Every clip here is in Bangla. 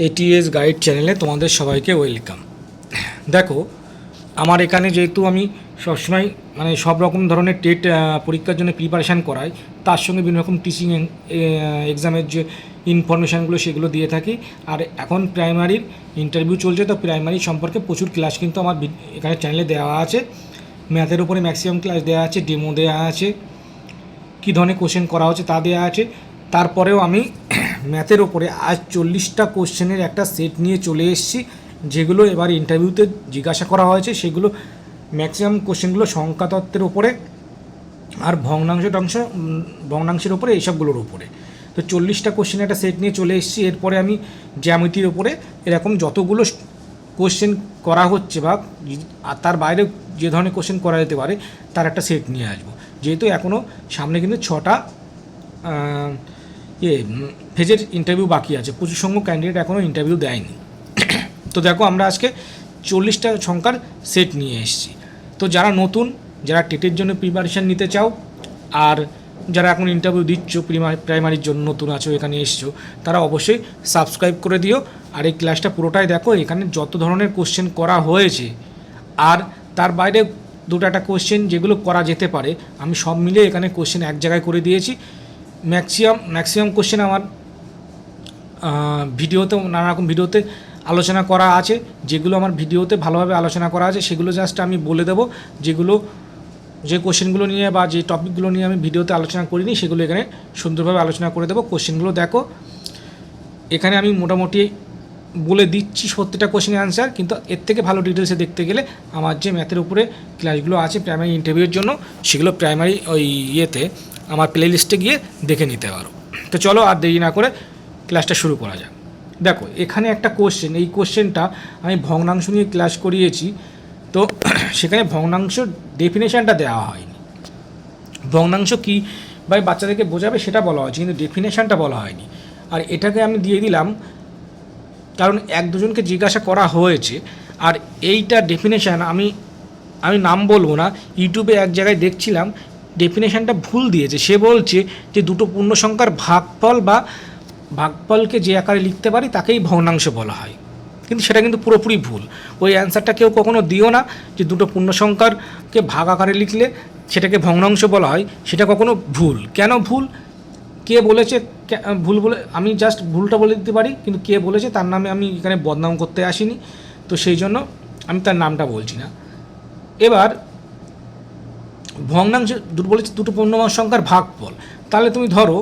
এটিএস গাইড চ্যানেলে তোমাদের সবাইকে ওয়েলকাম। দেখো, আমার এখানে যেহেতু আমি সবসময় সব রকম ধরনের টেট পরীক্ষার জন্য প্রিপারেশান করাই, তার সঙ্গে বিভিন্ন রকম টিচিং এক্সামের যে ইনফরমেশানগুলো সেগুলো দিয়ে থাকি। আর এখন প্রাইমারির ইন্টারভিউ চলছে, তো প্রাইমারি সম্পর্কে প্রচুর ক্লাস কিন্তু আমার এখানে চ্যানেলে দেওয়া আছে। ম্যাথের উপরে ম্যাক্সিমাম ক্লাস দেওয়া আছে, ডেমো দেওয়া আছে, কী ধরনের কোশ্চেন করা হচ্ছে তা দেওয়া আছে। তারপরেও আমি ম্যাথের ওপরে আজ 40টা কোশ্চেনের একটা সেট নিয়ে চলে এসেছি, যেগুলো এবার ইন্টারভিউতে জিজ্ঞাসা করা হয়েছে। সেগুলো ম্যাক্সিমাম কোশ্চেনগুলো সংখ্যাতত্ত্বের ওপরে আর ভগ্নাংশের ওপরে, এইসবগুলোর ওপরে। তো 40টা কোশ্চেনের একটা সেট নিয়ে চলে এসেছি। এরপরে আমি জ্যামিতির ওপরে এরকম যতগুলো কোশ্চেন করা হচ্ছে বা তার বাইরে যে ধরনের কোশ্চেন করা যেতে পারে তার একটা সেট নিয়ে আসবো। যেহেতু এখনও সামনে কিন্তু 6টা ফেজের ইন্টারভিউ বাকি আছে, প্রচুর সংখ্যক ক্যান্ডিডেট এখনও ইন্টারভিউ দেয়নি। তো দেখো, আমরা আজকে 40টা সংখ্যার সেট নিয়ে এসেছি। তো যারা নতুন, যারা টেটের জন্য প্রিপারেশান নিতে চাও, আর যারা এখন ইন্টারভিউ দিচ্ছ প্রাইমারির জন্য নতুন আছো, এখানে এসছো, তারা অবশ্যই সাবস্ক্রাইব করে দিও। আর এই ক্লাসটা পুরোটাই দেখো। এখানে যত ধরনের কোশ্চেন করা হয়েছে আর তার বাইরে দুটো একটা কোশ্চেন যেগুলো করা যেতে পারে, আমি সব মিলে এখানে কোশ্চেন এক জায়গায় করে দিয়েছি। ম্যাক্সিমাম কোশ্চেন আমার নানা রকম ভিডিওতে আলোচনা করা আছে। যেগুলো আমার ভিডিওতে ভালোভাবে আলোচনা করা আছে সেগুলো জাস্ট আমি বলে দেবো। যে কোশ্চেনগুলো নিয়ে বা যে টপিকগুলো নিয়ে আমি ভিডিওতে আলোচনা করিনি সেগুলো এখানে সুন্দরভাবে আলোচনা করে দেবো। কোশ্চেনগুলো দেখো, এখানে আমি মোটামুটি বলে দিচ্ছি 70টা কোশ্চেনের অ্যান্সার, কিন্তু এর থেকে ভালো ডিটেলসে দেখতে গেলে আমার যে ম্যাথের উপরে ক্লাসগুলো আছে প্রাইমারি ইন্টারভিউর জন্য, সেগুলো প্রাইমারি আমার প্লে লিস্টে গিয়ে দেখে নিতে পারো। তো চলো আর দেরি না করে ক্লাসটা শুরু করা যাক। দেখো, এখানে একটা কোশ্চেন, এই কোশ্চেনটা আমি ভগ্নাংশ নিয়ে ক্লাস করিয়েছি, তো সেখানে ভগ্নাংশ ডেফিনেশানটা দেওয়া হয়নি। ভগ্নাংশ কী বা বাচ্চাদেরকে বোঝাবে সেটা বলা হয়েছে, কিন্তু ডেফিনেশানটা বলা হয়নি। আর এটাকে আমি দিয়ে দিলাম কারণ এক দুজনকে জিজ্ঞাসা করা হয়েছে। আর এইটা ডেফিনেশান আমি নাম বলবো না, ইউটিউবে এক জায়গায় দেখছিলাম ডেফিনেশানটা ভুল দিয়েছে। সে বলছে যে দুটো পূর্ণ সংখ্যার ভাগফলকে যে আকারে লিখতে পারি তাকেই ভগ্নাংশ বলা হয়, কিন্তু সেটা কিন্তু পুরোপুরি ভুল। ওই অ্যান্সারটা কেউ কখনো দিও না যে দুটো পূর্ণ সংখ্যারকে ভাগ আকারে লিখলে সেটাকে ভগ্নাংশ বলা হয়, সেটা কখনো ভুল। কেন ভুল, কে বলেছে ভুল বলে আমি জাস্ট ভুলটা বলে দিতে পারি, কিন্তু কে বলেছে তার নামে আমি এখানে বদনাম করতে আসিনি, তো সেই জন্য আমি তার নামটা বলছি না। এবার ভগ্নাংশ বলেছে দুটো পূর্ণ সংখ্যার ভাগফল, তাহলে তুমি ধরো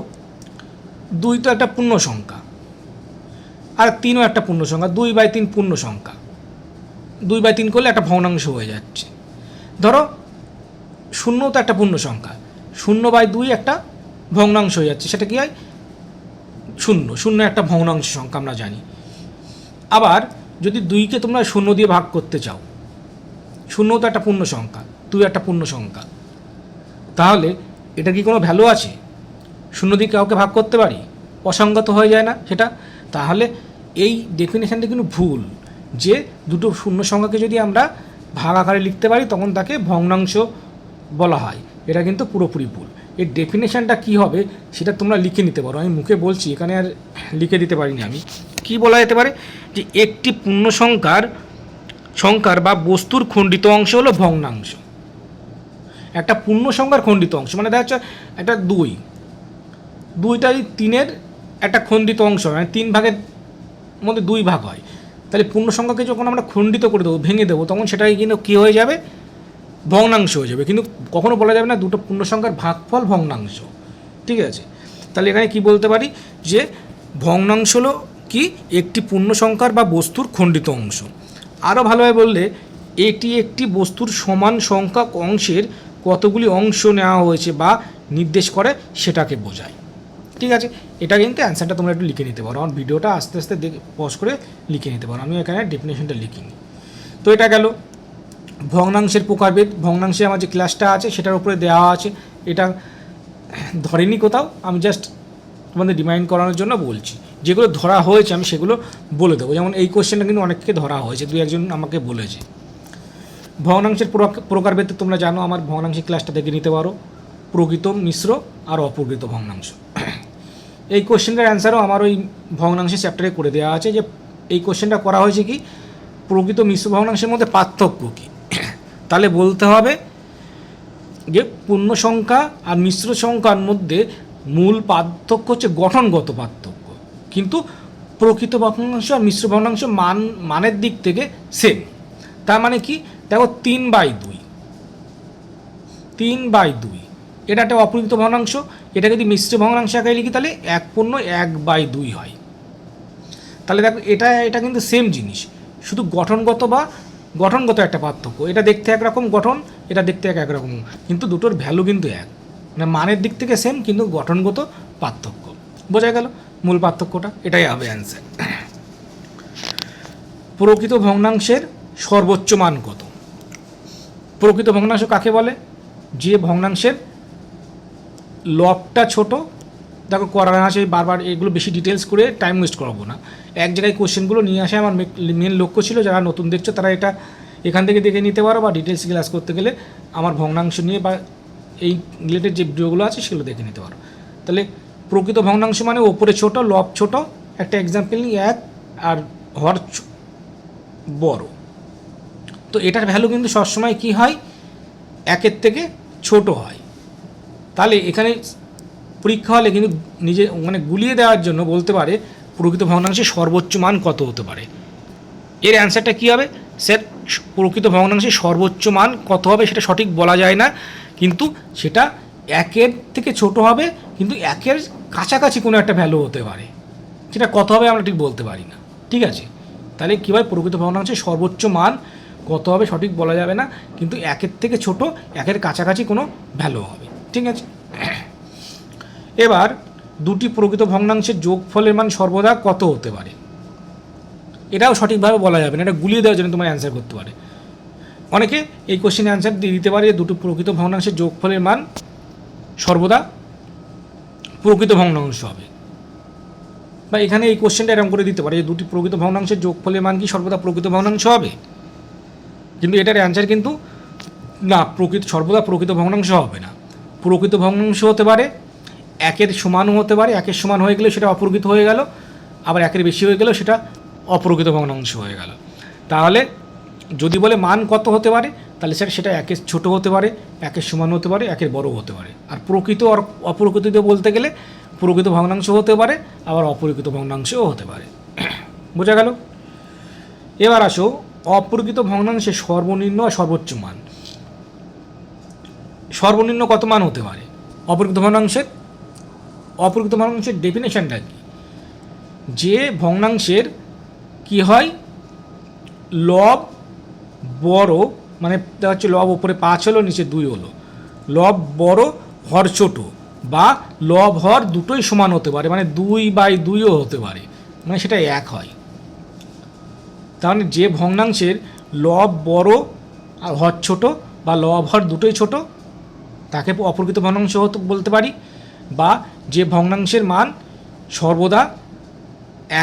2 তো একটা পূর্ণ সংখ্যা, আর 3ও একটা পূর্ণ সংখ্যা, 2/3 পূর্ণ সংখ্যা। 2/3 করলে একটা ভগ্নাংশ হয়ে যাচ্ছে। ধরো 0 তো একটা পূর্ণ সংখ্যা, 0/2 একটা ভগ্নাংশ হয়ে যাচ্ছে। সেটা কি হয়? 0 একটা ভগ্নাংশ সংখ্যা আমরা জানি। আবার যদি 2কে তোমরা 0 দিয়ে ভাগ করতে চাও, 0 তো একটা পূর্ণ সংখ্যা, 2 একটা পূর্ণ সংখ্যা, তাহলে এটা কি কোনো ভ্যালু আছে? 0 দিয়ে কাউকে ভাগ করতে পারি? অসংগত হয়ে যায় না সেটা? তাহলে এই ডেফিনেশানটা কিন্তু ভুল, যে দুটো পূর্ণ সংখ্যাকে যদি আমরা ভাগ আকারে লিখতে পারি তখন তাকে ভগ্নাংশ বলা হয়, এটা কিন্তু পুরোপুরি ভুল। এর ডেফিনেশানটা কী হবে সেটা তোমরা লিখে নিতে পারো, আমি মুখে বলছি, এখানে আর লিখে দিতে পারিনি আমি। কি বলা যেতে পারে যে একটি পূর্ণ সংখ্যার বা বস্তুর খণ্ডিত অংশ হলো ভগ্নাংশ। একটা পূর্ণ সংখ্যার খণ্ডিত অংশ মানে দেখা যাচ্ছে একটা 2টাই 3-এর একটা খণ্ডিত অংশ, মানে 3 ভাগের মধ্যে 2 ভাগ হয়। তাহলে পূর্ণ সংখ্যাকে যখন আমরা খণ্ডিত করে দেবো, ভেঙে দেবো, তখন সেটাই কিন্তু কী হয়ে যাবে? ভগ্নাংশ হয়ে যাবে। কিন্তু কখনো বলা যাবে না দুটো পূর্ণ সংখ্যার ভাগফল ভগ্নাংশ। ঠিক আছে, তাহলে এখানে কি বলতে পারি যে ভগ্নাংশ হলো কি? একটি পূর্ণ সংখ্যার বা বস্তুর খণ্ডিত অংশ। আরও ভালোভাবে বললে এটি একটি বস্তুর সমান সংখ্যক অংশের কতগুলি অংশ নেওয়া হয়েছে বা নির্দেশ করে সেটাকে বোঝায়। ঠিক আছে, এটা কিন্তু অ্যান্সারটা তোমরা একটু লিখে নিতে পারো। আমার ভিডিওটা আস্তে আস্তে পজ করে লিখে নিতে পারো, আমি এখানে ডেফিনেশনটা লিখিনি। তো এটা গেল ভগ্নাংশের প্রকারভেদ। ভগ্নাংশে আমার যে ক্লাসটা আছে সেটার উপরে দেওয়া আছে, এটা ধরেনি কোথাও, আমি জাস্ট তোমাদের রিমাইন্ড করানোর জন্য বলছি। যেগুলো ধরা হয়েছে আমি সেগুলো বলে দেবো। যেমন এই কোশ্চেনটা কিন্তু অনেককে ধরা হয়েছে, 2-1 আমাকে বলেছে। ভগ্নাংশের প্রকারভেদ তোমরা জানো, আমার ভগ্নাংশের ক্লাসটা দেখে নিতে পারো, প্রকৃত, মিশ্র আর অপ্রকৃত ভগ্নাংশ। এই কোশ্চেনটার অ্যান্সারও আমার ওই ভগ্নাংশের চ্যাপ্টারে করে দেওয়া আছে, যে এই কোশ্চেনটা করা হয়েছে কি প্রকৃত মিশ্র ভগ্নাংশের মধ্যে পার্থক্য কী, তাহলে বলতে হবে যে পূর্ণ সংখ্যা আর মিশ্র সংখ্যার মধ্যে মূল পার্থক্য হচ্ছে গঠনগত পার্থক্য, কিন্তু প্রকৃত ভগ্নাংশ আর মিশ্র ভগ্নাংশ মানের দিক থেকে সেম। তার মানে কি দেখো 3/2, 3/2 এটা একটা অপ্রকৃত ভগ্নাংশ, এটা যদি মিশ্র ভগ্নাংশ আকারে লিখি তাহলে 1/2 হয়। তাহলে দেখো এটা কিন্তু সেম জিনিস, শুধু গঠনগত একটা পার্থক্য, এটা দেখতে একরকম গঠন, এটা দেখতে একরকম, কিন্তু দুটোর ভ্যালু কিন্তু এক, মানে মানের দিক থেকে সেম কিন্তু গঠনগত পার্থক্য। বোঝা গেল মূল পার্থক্যটা, এটাই হবে অ্যান্সার। প্রকৃত ভগ্নাংশের সর্বোচ্চ মান কত? প্রকৃত ভগ্নাংশ কাকে বলে? যে ভগ্নাংশের লবটা ছোট, দেখো করা আছে বারবার, এগুলো বেশি ডিটেলস করে টাইম ওয়েস্ট করাবো না, এক জায়গায় কোশ্চেনগুলো নিয়ে আসা আমার মেন লক্ষ্য ছিল। যারা নতুন দেখছো তারা এটা এখান থেকে দেখে নিতে পারো, বা ডিটেলস ক্লাস করতে গেলে আমার ভগ্নাংশ নিয়ে বা এই রিলেটেড যে ভিডিওগুলো আছে সেগুলো দেখে নিতে পারো। তাহলে প্রকৃত ভগ্নাংশ মানে ওপরে ছোট, লব ছোট, একটা এক্সাম্পল নিই 1 আর হর বড়। তো এটার ভ্যালু কিন্তু সবসময় কী হয়, 1-এর থেকে ছোট হয়। তাহলে এখানে পরীক্ষা হলে কিন্তু নিজে মানে গুলিয়ে দেওয়ার জন্য বলতে পারে প্রকৃত ভগ্নাংশের সর্বোচ্চ মান কত হতে পারে। এর অ্যান্সারটা কী হবে? স্যার প্রকৃত ভগ্নাংশের সর্বোচ্চ মান কত হবে সেটা সঠিক বলা যায় না, কিন্তু সেটা 1-এর থেকে ছোট হবে, কিন্তু 1-এর কাছাকাছি কোনো একটা ভ্যালু হতে পারে, সেটা কত হবে আমরা ঠিক বলতে পারি না। ঠিক আছে, তাহলে কী হয় প্রকৃত ভগ্নাংশের সর্বোচ্চ মান কত হবে সঠিক বলা যাবে না, কিন্তু 1-এর থেকে ছোট, 1-এর কাছাকাছি কোনো ভ্যালু হবে। ঠিক আছে, এবার দুটি প্রকৃত ভগ্নাংশের যোগফলের মান সর্বদা কত হতে পারে? এটাও সঠিকভাবে বলা যাবে না, এটা গুলিয়ে দেওয়ার জন্য তোমার অ্যান্সার করতে পারে। অনেকে এই কোশ্চেনের অ্যান্সার দিয়ে দিতে পারে যে দুটো প্রকৃত ভগ্নাংশের যোগফলের মান সর্বদা প্রকৃত ভগ্নাংশ হবে, বা এখানে এই কোশ্চেনটা এরকম করে দিতে পারে যে দুটি প্রকৃত ভগ্নাংশের যোগফলের মান কি সর্বদা প্রকৃত ভগ্নাংশ হবে, কিন্তু এটার অ্যান্সার কিন্তু না, সর্বদা প্রকৃত ভগ্নাংশ হবে না। প্রকৃত ভগ্নাংশ হতে পারে 1-এর সমানও হতে পারে, 1-এর সমান হয়ে গেলে সেটা অপ্রকৃত হয়ে গেল, আবার 1-এর বেশি হয়ে গেলেও সেটা অপ্রকৃত ভগ্নাংশ হয়ে গেল। তাহলে যদি বলে মান কত হতে পারে, তাহলে স্যার সেটা 1-এর ছোটো হতে পারে, 1-এর সমান হতে পারে, 1-এর বড়ও হতে পারে। আর প্রকৃত আর অপ্রকৃত বলতে গেলে প্রকৃত ভগ্নাংশ হতে পারে, আবার অপ্রকৃত ভগ্নাংশও হতে পারে। বোঝা গেল? এবার আসো অপ্রকৃত ভগ্নাংশের সর্বনিম্ন আর সর্বোচ্চ মান। সর্বনিম্ন কত মান হতে পারে অপ্রকৃত ভগ্নাংশের? অপ্রকৃত ভগ্নাংশের ডেফিনেশনটা কি? যে ভগ্নাংশের কি হয় লব বড়, মানে দেখা যাচ্ছে লব ওপরে 5 হলো, নিচে 2 হলো, লব বড় হর ছোট, বা লব হর দুটোই সমান হতে পারে, মানে 2/2ও হতে পারে, মানে সেটা 1 হয়। তাহলে যে ভগ্নাংশের লব বড় আর হর ছোট, বা লব হর দুটোই ছোট, তাকে অপ্রকৃত ভগ্নাংশ বলতে পারি। বা যে ভগ্নাংশের মান সর্বদা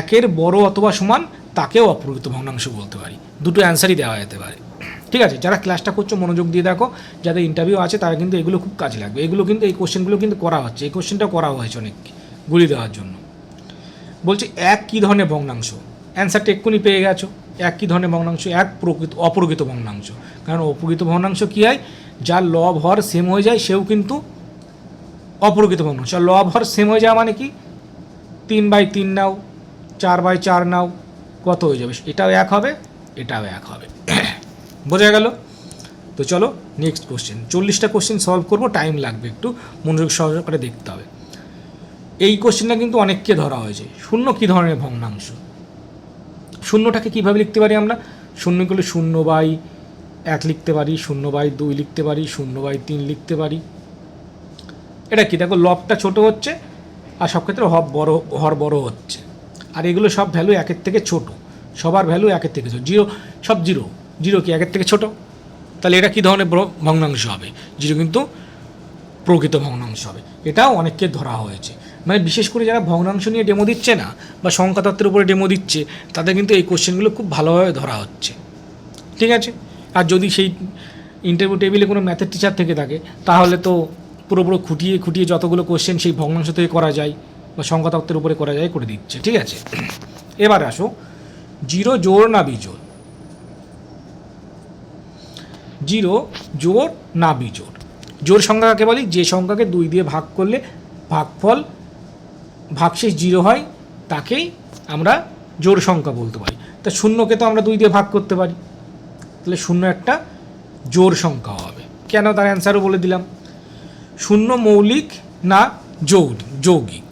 1-এর বড় অথবা সমান, তাকেও অপ্রকৃত ভগ্নাংশ বলতে পারি। দুটো অ্যান্সারই দেওয়া যেতে পারে। ঠিক আছে, যারা ক্লাসটা করছো মনোযোগ দিয়ে দেখো, যাদের ইন্টারভিউ আছে তারা কিন্তু এগুলো খুব কাজে লাগবে। এগুলো কিন্তু এই কোশ্চেনগুলো কিন্তু করা হচ্ছে, এই কোশ্চেনটা করা হয়েছে অনেক গুলি দেওয়ার জন্য। বলছি 1 কী ধরনের ভগ্নাংশ? অ্যান্সারটা এক্ষুনি পেয়ে গেছো। 1 কী ধরনের ভগ্নাংশ? 1 অপ্রকৃত ভগ্নাংশ। কারণ অপ্রকৃত ভগ্নাংশ কী হয়, যার লব হর সেম হয়ে যায় সেও কিন্তু অপ্রকৃত ভগ্নাংশ। আর লব হর সেম হয়ে যাওয়া মানে কি, 3/3 নাও, 4/4 নাও, কত হয়ে যাবে? এটাও 1 হবে, এটাও 1 হবে। বোঝা গেল? তো চলো নেক্সট কোশ্চেন। 40টা কোশ্চেন সলভ করবো, টাইম লাগবে, একটু মনোযোগ সহকারে দেখতে হবে। এই কোশ্চেনটা কিন্তু অনেককে ধরা হয়েছে। শূন্য কী ধরনের ভগ্নাংশ? শূন্যটাকে কীভাবে লিখতে পারি আমরা? শূন্যগুলো 0/1 লিখতে পারি, 0/2 লিখতে পারি, 0/3 লিখতে পারি। এটা কি দেখো, লবটা ছোট হচ্ছে আর সব ক্ষেত্রে হর বড় হচ্ছে, আর এগুলো সব ভ্যালু 1-এর থেকে ছোট, সবার ভ্যালু 1-এর থেকে ছোট। সব জিরো কি 1-এর থেকে ছোট? তাহলে এটা কী ধরনের ভগ্নাংশ হবে? 0 কিন্তু প্রকৃত ভগ্নাংশ হবে। এটাও অনেককে ধরা হয়েছে, মানে বিশেষ করে যারা ভগ্নাংশ নিয়ে ডেমো দিচ্ছে না, বা সংখ্যাতত্ত্বের উপরে ডেমো দিচ্ছে, তাদের কিন্তু এই কোশ্চেনগুলো খুব ভালোভাবে ধরা হচ্ছে। ঠিক আছে, আর যদি সেই ইন্টারভিউ টেবিলে কোনো ম্যাথের টিচার থেকে থাকে, তাহলে তো পুরোপুরো খুঁটিয়ে যতগুলো কোশ্চেন সেই ভগ্নাংশ থেকে করা যায় বা সংখ্যাতত্ত্বের উপরে করা যায় করে দিচ্ছে। ঠিক আছে, এবার আসো জিরো জোড় না বিজোড়? জিরো জোড় না বিজোড়? জোড় সংখ্যা কাকে বলি? যে সংখ্যাকে 2 দিয়ে ভাগ করলে ভাগফল ভাগশেষ জিরো হয় তাকেই আমরা জোড় সংখ্যা বলতে পারি। তা শূন্যকে তো আমরা 2 দিয়ে ভাগ করতে পারি, তাহলে শূন্য একটা জোড় সংখ্যা হবে। কেন, তার অ্যান্সারও বলে দিলাম। শূন্য মৌলিক না যৌগিক?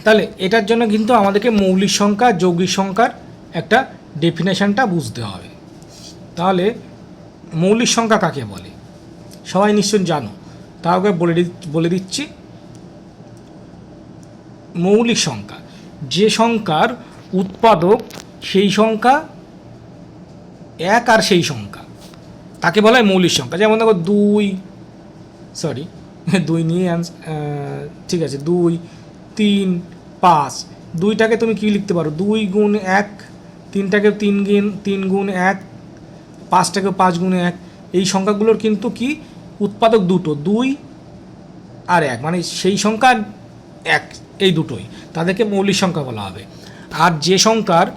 তাহলে এটার জন্য কিন্তু আমাদেরকে মৌলিক সংখ্যা যৌগিক সংখ্যার একটা ডেফিনেশনটা বুঝতে হবে। তাহলে মৌলিক সংখ্যা কাকে বলে সবাই নিশ্চয়ই জানো, তাও বলে দিচ্ছি। মৌলিক সংখ্যা যে সংখ্যার উৎপাদক সেই সংখ্যা এক আর সেই সংখ্যা, তাকে বলা হয় মৌলিক সংখ্যা। যেমন দেখো 2 নিয়ে ঠিক আছে, 2, 3, 5। 2টাকে তুমি কী লিখতে পারো? 2 গুণ 1, 3টাকে 3 গুণ 1, 5টাকে 5 গুণ 1। এই সংখ্যাগুলোর কিন্তু কি উৎপাদক দুটো, 2 আর 1, মানে সেই সংখ্যা 1, এই দুটোই, তাদেরকে মৌলিক সংখ্যা বলা হবে। আর যে সংখ্যার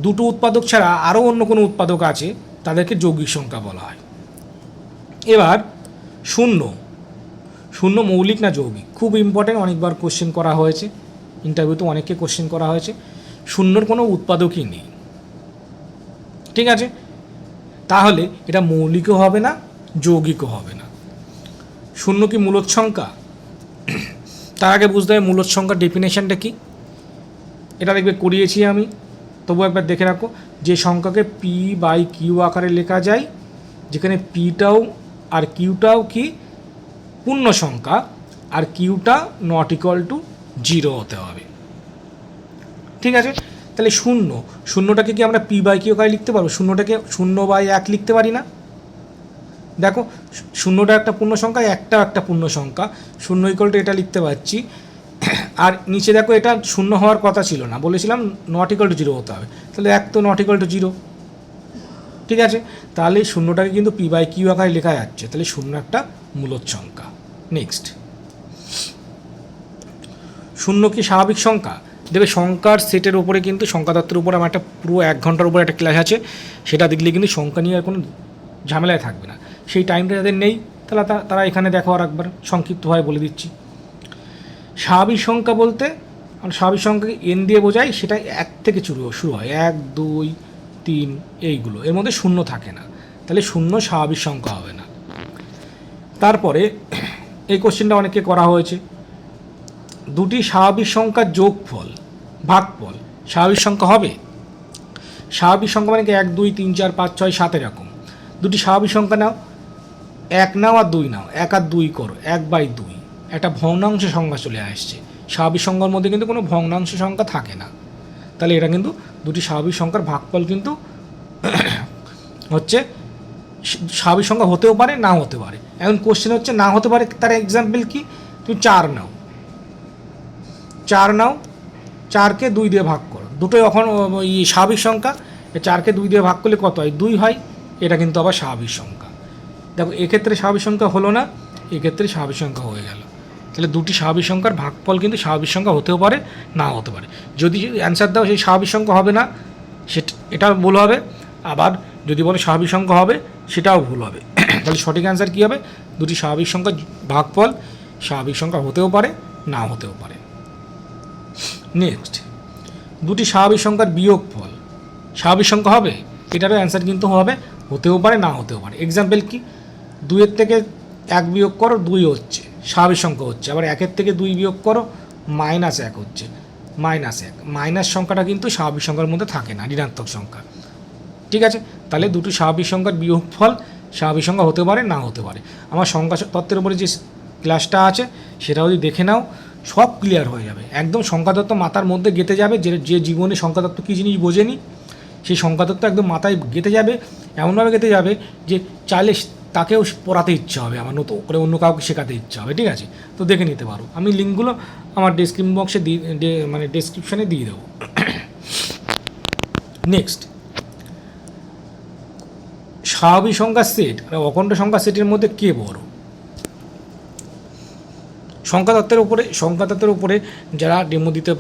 দুটো উৎপাদক ছাড়া আরও অন্য কোনো উৎপাদক আছে তাদেরকে যৌগিক সংখ্যা বলা হয়। এবার শূন্য মৌলিক না যৌগিক? খুব ইম্পর্টেন্ট, অনেকবার কোশ্চেন করা হয়েছে, ইন্টারভিউতে অনেককে কোশ্চেন করা হয়েছে। শূন্যর কোনো উৎপাদকই নেই, ঠিক আছে? তাহলে এটা মৌলিকও হবে না যৌগিকও হবে না। শূন্য কি মূলদ সংখ্যা? তার আগে বুঝতে হবে মূলদ সংখ্যার ডেফিনেশনটা কি। এটা দেখবে করিয়েছি আমি, তবু একবার দেখে রাখো। যে সংখ্যাকে P/Q আকারে লেখা যায়, যেখানে Pটাও আর Qটাও কি পূর্ণ সংখ্যা, আর Qটা নট ইকুয়াল টু 0 হতে হবে, ঠিক আছে? তাহলে শূন্যটাকে কি আমরা P/Q আকারে লিখতে পারবো? শূন্যটাকে 0/1 লিখতে পারি না? দেখো, শূন্যটা একটা পূর্ণ সংখ্যা, একটাও একটা পূর্ণ সংখ্যা, 0 ইকুয়াল টু এটা লিখতে পারছি। আর নিচে দেখো এটা 0 হওয়ার কথা ছিল না, বলেছিলাম নট ইকুয়াল টু 0 হতে হবে, তাহলে 1 তো নট ইকুয়াল টু 0, ঠিক আছে? তাহলে শূন্যটাকে কিন্তু P/Q আকারে লেখা যাচ্ছে, তাহলে শূন্য একটা মূলদ সংখ্যা। নেক্সট, শূন্য কি স্বাভাবিক সংখ্যা? দেবে সংখ্যার সেটের উপরে কিন্তু সংখ্যাতত্ত্বের উপর আমার একটা পুরো 1 ঘন্টার উপরে একটা ক্লাস আছে, সেটা দেখলে কিন্তু সংখ্যা নিয়ে আর কোনো ঝামেলায় থাকবে না। সেই টাইমটা যাদের নেই তাহলে তারা এখানে দেখো আর একবার সংক্ষিপ্তভাবে বলে দিচ্ছি। স্বাভাবিক সংখ্যা বলতে আমরা স্বাভাবিক সংখ্যাকে n দিয়ে বোঝাই, সেটা 1 থেকে শুরু হয়, 1, 2, 3 এইগুলো, এর মধ্যে শূন্য থাকে না, তাহলে শূন্য স্বাভাবিক সংখ্যা হবে না। তারপরে এই কোশ্চেনটা অনেককে করা হয়েছে, দুটি স্বাভাবিক সংখ্যার যোগফল ভাগফল স্বাভাবিক সংখ্যা হবে? স্বাভাবিক সংখ্যা মানে কি 1, 2, 3, 4, 5, 6, 7 এরকম। দুটি স্বাভাবিক সংখ্যা নাও, 1 নাও আর 2 নাও, 1 আর 2 করো, 1/2, একটা ভগ্নাংশ সংখ্যা চলে আসছে। স্বাভাবিক সংখ্যার মধ্যে কিন্তু কোনো ভগ্নাংশ সংখ্যা থাকে না, তাহলে এটা কিন্তু দুটি স্বাভাবিক সংখ্যার ভাগফল কিন্তু হচ্ছে স্বাভাবিক সংখ্যা হতেও পারে না হতে পারে। এখন কোশ্চেন হচ্ছে না হতে পারে, তার এক্সাম্পল কি? তুমি 4 নাও, 4কে 2 দিয়ে ভাগ করো, দুটোই এখন স্বাভাবিক সংখ্যা, 4কে 2 দিয়ে ভাগ করলে কত হয়? 2 হয়, এটা কিন্তু আবার স্বাভাবিক সংখ্যা। দেখো এক্ষেত্রে স্বাভাবিক সংখ্যা হলো না, এক্ষেত্রে স্বাভাবিক সংখ্যা হয়ে গেল, তাহলে দুটি স্বাভাবিক সংখ্যার ভাগফল কিন্তু স্বাভাবিক সংখ্যা হতেও পারে না হতে পারে। যদি অ্যান্সার দাও সেই স্বাভাবিক সংখ্যা হবে না, এটা ভুল হবে, আবার যদি বলো স্বাভাবিক সংখ্যা হবে সেটাও ভুল হবে। তাহলে সঠিক অ্যান্সার কী হবে? দুটি স্বাভাবিক সংখ্যার ভাগফল স্বাভাবিক সংখ্যা হতেও পারে না হতেও পারে। নেক্সট, দুটি স্বাভাবিক সংখ্যার বিয়োগফল স্বাভাবিক সংখ্যা হবে? এটারও অ্যান্সার কিন্তু হবে হতেও পারে না হতেও পারে। এক্সাম্পল কি? 2 থেকে 1 বিয়োগ করো, 2 হচ্ছে, স্বাভাবিক সংখ্যা হচ্ছে। আবার 1 থেকে 2 বিয়োগ করো, -1 হচ্ছে, -1। মাইনাস সংখ্যাটা কিন্তু স্বাভাবিক সংখ্যার মধ্যে থাকে না, ঋণাত্মক সংখ্যা, ঠিক আছে? তাহলে দুটি স্বাভাবিক সংখ্যার বিয়োগফল স্বাভাবিক সংখ্যা হতে পারে না হতে পারে। আমার সংখ্যা তত্ত্বের উপরে যে ক্লাসটা আছে সেটা যদি দেখে নাও, সব ক্লিয়ার হয়ে যাবে, একদম সংখ্যাতত্ত্ব মাথার মধ্যে গেঁথে যাবে। যে জীবনে সংখ্যাতত্ত্ব কী জিনিস বোঝেনি, সেই সংখ্যাতত্ত্ব একদম মাথায় গেঁথে যাবে, এমনভাবে গেঁথে যাবে যে চাইলে তাকেও পড়াতে ইচ্ছা হবে, আমার নতুন করে অন্য কাউকে শেখাতে ইচ্ছা হবে, ঠিক আছে? তো দেখে নিতে পারো, আমি লিঙ্কগুলো আমার ডেসক্রিপশন বক্সে ডেসক্রিপশানে দিয়ে দেবো। নেক্সট, স্বাভাবিক সংখ্যার সেট আর অখণ্ড সংখ্যার সেটের মধ্যে কে বড়? সংখ্যাতত্ত্বের উপরে যারা ডেমো দিচ্ছে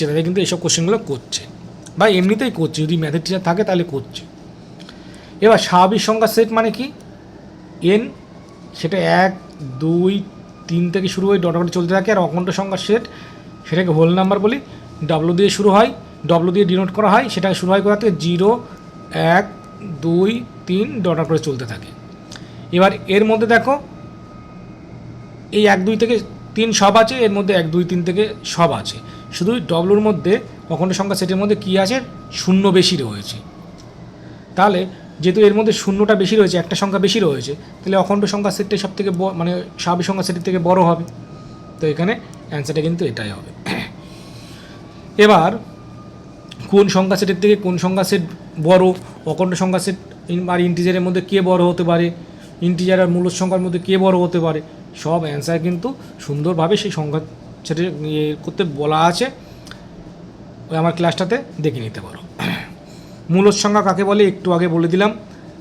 তাদের কিন্তু এইসব কোশ্চেনগুলো করছে, বা এমনিতেই করছে, যদি ম্যাথের টিচার থাকে তাহলে করছে। এবার স্বাভাবিক সংখ্যার সেট মানে কি, এন, সেটা 1 2 3 থেকে শুরু হয়ে ডট চলতে থাকে। আর অখণ্ড সংখ্যার সেট, সেটাকে হোল নাম্বার বলি, ডব্লু দিয়ে শুরু হয়, ডব্লু দিয়ে ডিনোট করা হয়, সেটা শুরু হয় কোথা থেকে 0 1 2 3 ডট করে চলতে থাকে। এবার এর মধ্যে দেখো এই 1 2 থেকে 3 সব আছে, এর মধ্যে 1 2 3 থেকে সব আছে, শুধু ডব্লুর মধ্যে অখণ্ড সংখ্যা সেটের মধ্যে কী আছে, শূন্য বেশি রয়েছে। তাহলে যেহেতু এর মধ্যে শূন্যটা বেশি রয়েছে, একটা সংখ্যা বেশি রয়েছে, তাহলে অখণ্ড সংখ্যা সেটটাই সব থেকে মানে স্বাভাবিক সংখ্যা সেটের থেকে বড় হবে। তো এখানে অ্যান্সারটা কিন্তু এটাই হবে। এবার কোন সংখ্যা সেটের থেকে কোন সংখ্যা সেট বড়, অখণ্ড সংখ্যা সেট আর ইন্টিজারের মধ্যে কে বড় হতে পারে, ইন্টিজার আর মূলদ সংখ্যার মধ্যে কে বড় হতে পারে, সব অ্যান্সার কিন্তু সুন্দরভাবে সেই সংখ্যা সেটে ইয়ে করতে বলা আছে, ওই আমার ক্লাসটাতে দেখে নিতে পারো। মূলদ সংখ্যা কাকে বলে একটু আগে বলে দিলাম,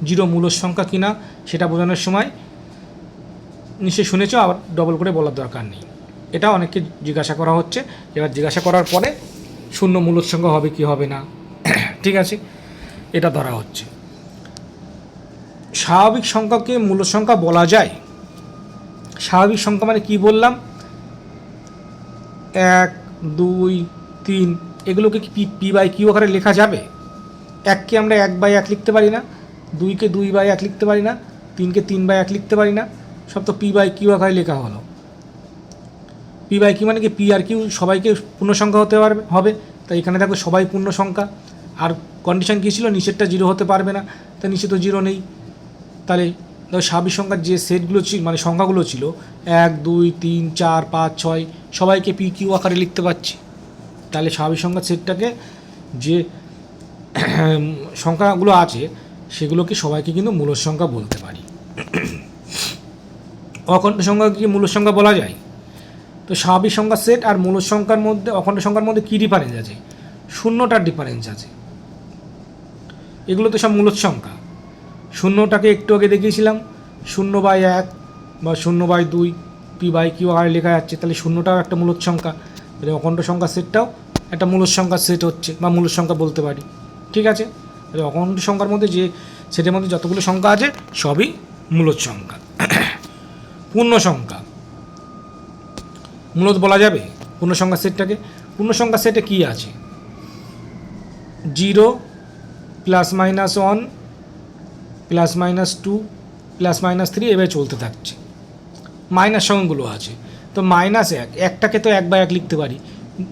0 মূলদ সংখ্যা কিনা সেটা বোঝানোর সময় নিশ্চয়ই শুনেছো, আবার ডবল করে বলার দরকার নেই। এটা অনেককে জিজ্ঞাসা করা হচ্ছে, এবার জিজ্ঞাসা করার পরে শূন্য মূলদ সংখ্যা হবে কি হবে না, ঠিক আছে, এটা ধরা হচ্ছে। স্বাভাবিক সংখ্যাকে মূলদ সংখ্যা বলা যায়। স্বাভাবিক সংখ্যা মানে কি বললাম, 1 2 3 এগুলোকে কি পি বাই কিউ আকারে লেখা যাবে? 1কে আমরা 1/1 লিখতে পারি না, 2কে 2/1 লিখতে পারি না, 3কে 3/1 লিখতে পারি না, সব তো পি বাই কিউ আকারে লেখা হলো। পি বাই কিউ মানে কি, পি আর কিউ সবাইকে পূর্ণ সংখ্যা হতে হবে, তাই এখানে দেখো সবাই পূর্ণ সংখ্যা। আর কন্ডিশন কী ছিল, নিচেরটা 0 হতে পারবে না, তাই নিচে তো 0 নেই। তাহলে স্বাভাবিক সংখ্যার যে সেটগুলো ছিল মানে সংখ্যাগুলো ছিল 1 2 3 4 5 6 সবাইকে পি কিউ আকারে লিখতে পারছি। তাহলে স্বাভাবিক সংখ্যার সেটটাকে যে সংখ্যাগুলো আছে সেগুলোকে সবাইকে কিন্তু মূলদ সংখ্যা বলতে পারি। অখণ্ড সংখ্যাকে কি মূলদ সংখ্যা বলা যায়? তো স্বাভাবিক সংখ্যার সেট আর মূলদ সংখ্যার মধ্যে অখণ্ড সংখ্যার মধ্যে কী ডিফারেন্স আছে? শূন্যটার ডিফারেন্স আছে। এগুলো তো সব মূলদ সংখ্যা। শূন্যটাকে একটু আগে দেখিয়েছিলাম, 0/1 বা 0/2 পি বাই কিউ আর লেখা যাচ্ছে, তাহলে শূন্যটাও একটা মূলদ সংখ্যা, তাহলে অখণ্ড সংখ্যার সেটটাও একটা মূলদ সংখ্যার সেট হচ্ছে বা মূলদ সংখ্যা বলতে পারি, ঠিক আছে। তাহলে অখণ্ড সংখ্যার মধ্যে যে সেটের মধ্যে যতগুলো সংখ্যা আছে সবই মূলদ সংখ্যা। পূর্ণ সংখ্যা মূলদ বলা যাবে পূর্ণ সংখ্যার সেটটাকে? পূর্ণ সংখ্যার সেটে কী আছে? 0 +-1 +-2 +-3 এভাবে চলতে থাকছে। মাইনাস সংখ্যাগুলো আছে, তো -1 একটাকে তো 1/1 লিখতে পারি,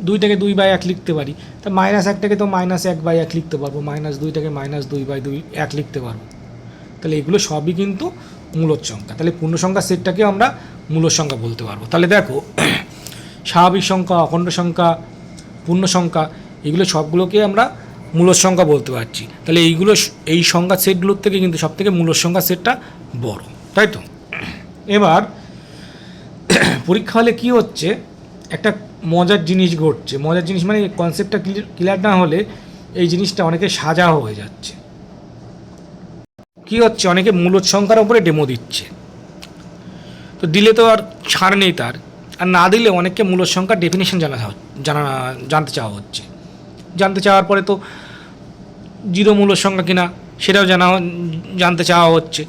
2টাকে 2/1 লিখতে পারি, তা -1টাকে তো -1/1 লিখতে পারবো, -2টাকে -2/1 লিখতে পারবো। তাহলে এগুলো সবই কিন্তু মূলদ সংখ্যা। তাহলে পূর্ণ সংখ্যার সেটটাকেও আমরা মূলদ সংখ্যা বলতে পারবো। তাহলে দেখো স্বাভাবিক সংখ্যা, অখণ্ড সংখ্যা, পূর্ণ সংখ্যা এগুলো সবগুলোকে আমরা মূলদ সংখ্যা বলতে পারছি। তাহলে এই সংখ্যার সেটগুলোর থেকে কিন্তু সবথেকে মূলদ সংখ্যার সেটটা বড়, তাই তো। এবার পরীক্ষা হলে কী হচ্ছে, একটা মজার জিনিস ঘটছে। মজার জিনিস মানে কনসেপ্টটা ক্লিয়ার না হলে এই জিনিসটা অনেকে সাজা হয়ে যাচ্ছে। কী হচ্ছে, অনেকে মূলদ সংখ্যার উপরে ডেমো দিচ্ছে, তো দিলে তো আর ছাড় নেই তার, আর না দিলে অনেককে মূলদ সংখ্যার ডেফিনেশন জানতে চাওয়া হচ্ছে। জানতে চাওয়ার পরে তো 0 মূলদ সংখ্যা কিনা সেটাও জানতে চাওয়া হচ্ছে।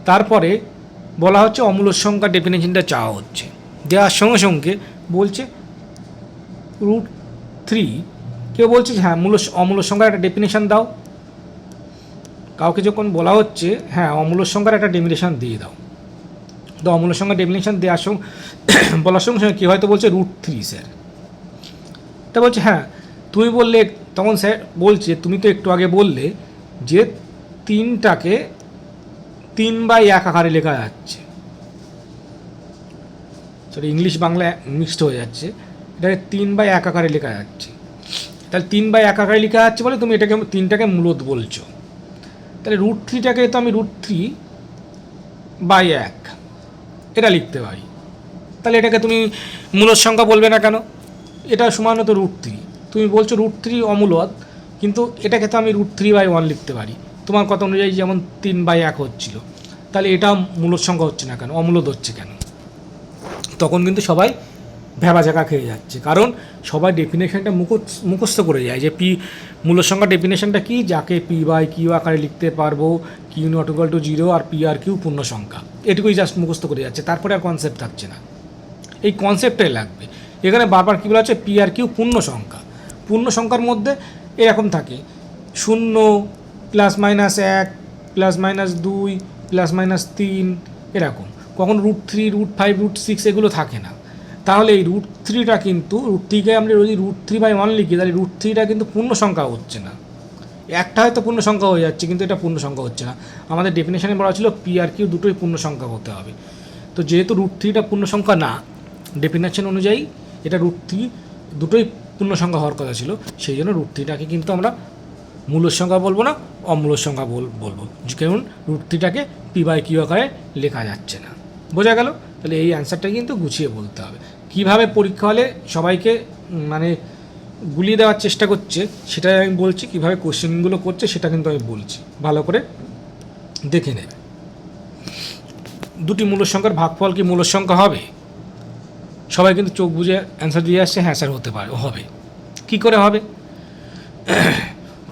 তারপরে বলা হচ্ছে অমূলদ সংখ্যার ডেফিনেশনটা চাওয়া হচ্ছে। দেওয়ার সঙ্গে সঙ্গে বলছে √3, কেউ বলছে হ্যাঁ অমূলদ সংখ্যার একটা ডেফিনেশন দাও। কাউকে যখন বলা হচ্ছে হ্যাঁ অমূলদ সংখ্যার একটা ডেফিনেশন দিয়ে দাও, তো অমূলদ সংখ্যার ডেফিনেশন দেওয়ার সঙ্গে বলার সঙ্গে সঙ্গে কী হয়তো বলছে √3 স্যার। তা বলছে হ্যাঁ তুমি বললে, তখন স্যার বলছে তুমি তো একটু আগে বললে যে 3টাকে 3/1 আকারে লেখা যাচ্ছে, সরি ইংলিশ বাংলা মিক্সড হয়ে যাচ্ছে, এটাকে 3/1 আকারে লেখা যাচ্ছে। তাহলে 3/1 আকারে লেখা যাচ্ছে বলে তুমি এটাকে 3টাকে মূলদ বলছো। তাহলে √3টাকে তো আমি √3/1 এটা লিখতে পারি, তাহলে এটাকে তুমি মূলদ সংখ্যা বলবে না কেন? এটা সমান তো √3, তুমি বলছো √3 অমূলদ, কিন্তু এটাকে তো আমি √3/1 লিখতে পারি তোমার কথা অনুযায়ী, যেমন 3/1 হচ্ছিল, তাহলে এটা মূলদ সংখ্যা হচ্ছে না কেন, অমূলদ হচ্ছে কেন? তখন কিন্তু সবাই ভ্যাবাচাকা খেয়ে যাচ্ছে, কারণ সবাই ডেফিনেশনটা মুখস্থ করে যায় যে পি মূলদ সংখ্যার ডেফিনেশনটা কি, যাকে পি বাই কিউ আকারে লিখতে পারবো, কিউ নট ইকুয়াল টু 0 আর পি আর কিউ পূর্ণ সংখ্যা, এটুকুই জাস্ট মুখস্থ করে যাচ্ছে, তারপরে আর কনসেপ্ট থাকছে না। এই কনসেপ্টটাই লাগবে। এখানে বারবার কী বলা হচ্ছে, পি আর কিউ পূর্ণ সংখ্যা। পূর্ণ সংখ্যার মধ্যে এরকম থাকে 0 +-1 +-2 +-3 এরকম, কখন √3 √5 √6 এগুলো থাকে না। তাহলে এই √3টা কিন্তু √3কে আমরা যদি √3/1 লিখি, তাহলে √3টা কিন্তু পূর্ণ সংখ্যা হচ্ছে না। একটা হয়তো পূর্ণ সংখ্যা হয়ে যাচ্ছে, কিন্তু এটা পূর্ণ সংখ্যা হচ্ছে না। আমাদের ডেফিনেশনে বলা ছিল পি আর কিউ দুটোই পূর্ণ সংখ্যা হতে হবে। তো যেহেতু √3টা পূর্ণ সংখ্যা না, ডেফিনেশন অনুযায়ী এটা √3 দুটোই পূর্ণ সংখ্যা হওয়ার কথা ছিল, সেই জন্য √3টাকে কিন্তু আমরা মূলদ সংখ্যা বলবো না, অমূলদ সংখ্যা বলবো, কারণ √3টাকে পি বাই কিউ আকারে লেখা যাচ্ছে না। বোঝা গেল? তাহলে এই অ্যান্সারটা কিন্তু গুছিয়ে বলতে হবে। কীভাবে পরীক্ষা হলে সবাইকে মানে গুলিয়ে দেওয়ার চেষ্টা করছে সেটাই আমি বলছি, কীভাবে কোশ্চেনগুলো করছে সেটা কিন্তু আমি বলছি, ভালো করে দেখে নেবে। দুটি মূলদ সংখ্যার ভাগফল কি মূলদ সংখ্যা হবে? সবাই কিন্তু চোখ বুঝে অ্যান্সার দিয়ে আসছে, হ্যাঁ স্যার হতে পারে, হবে। কি করে হবে?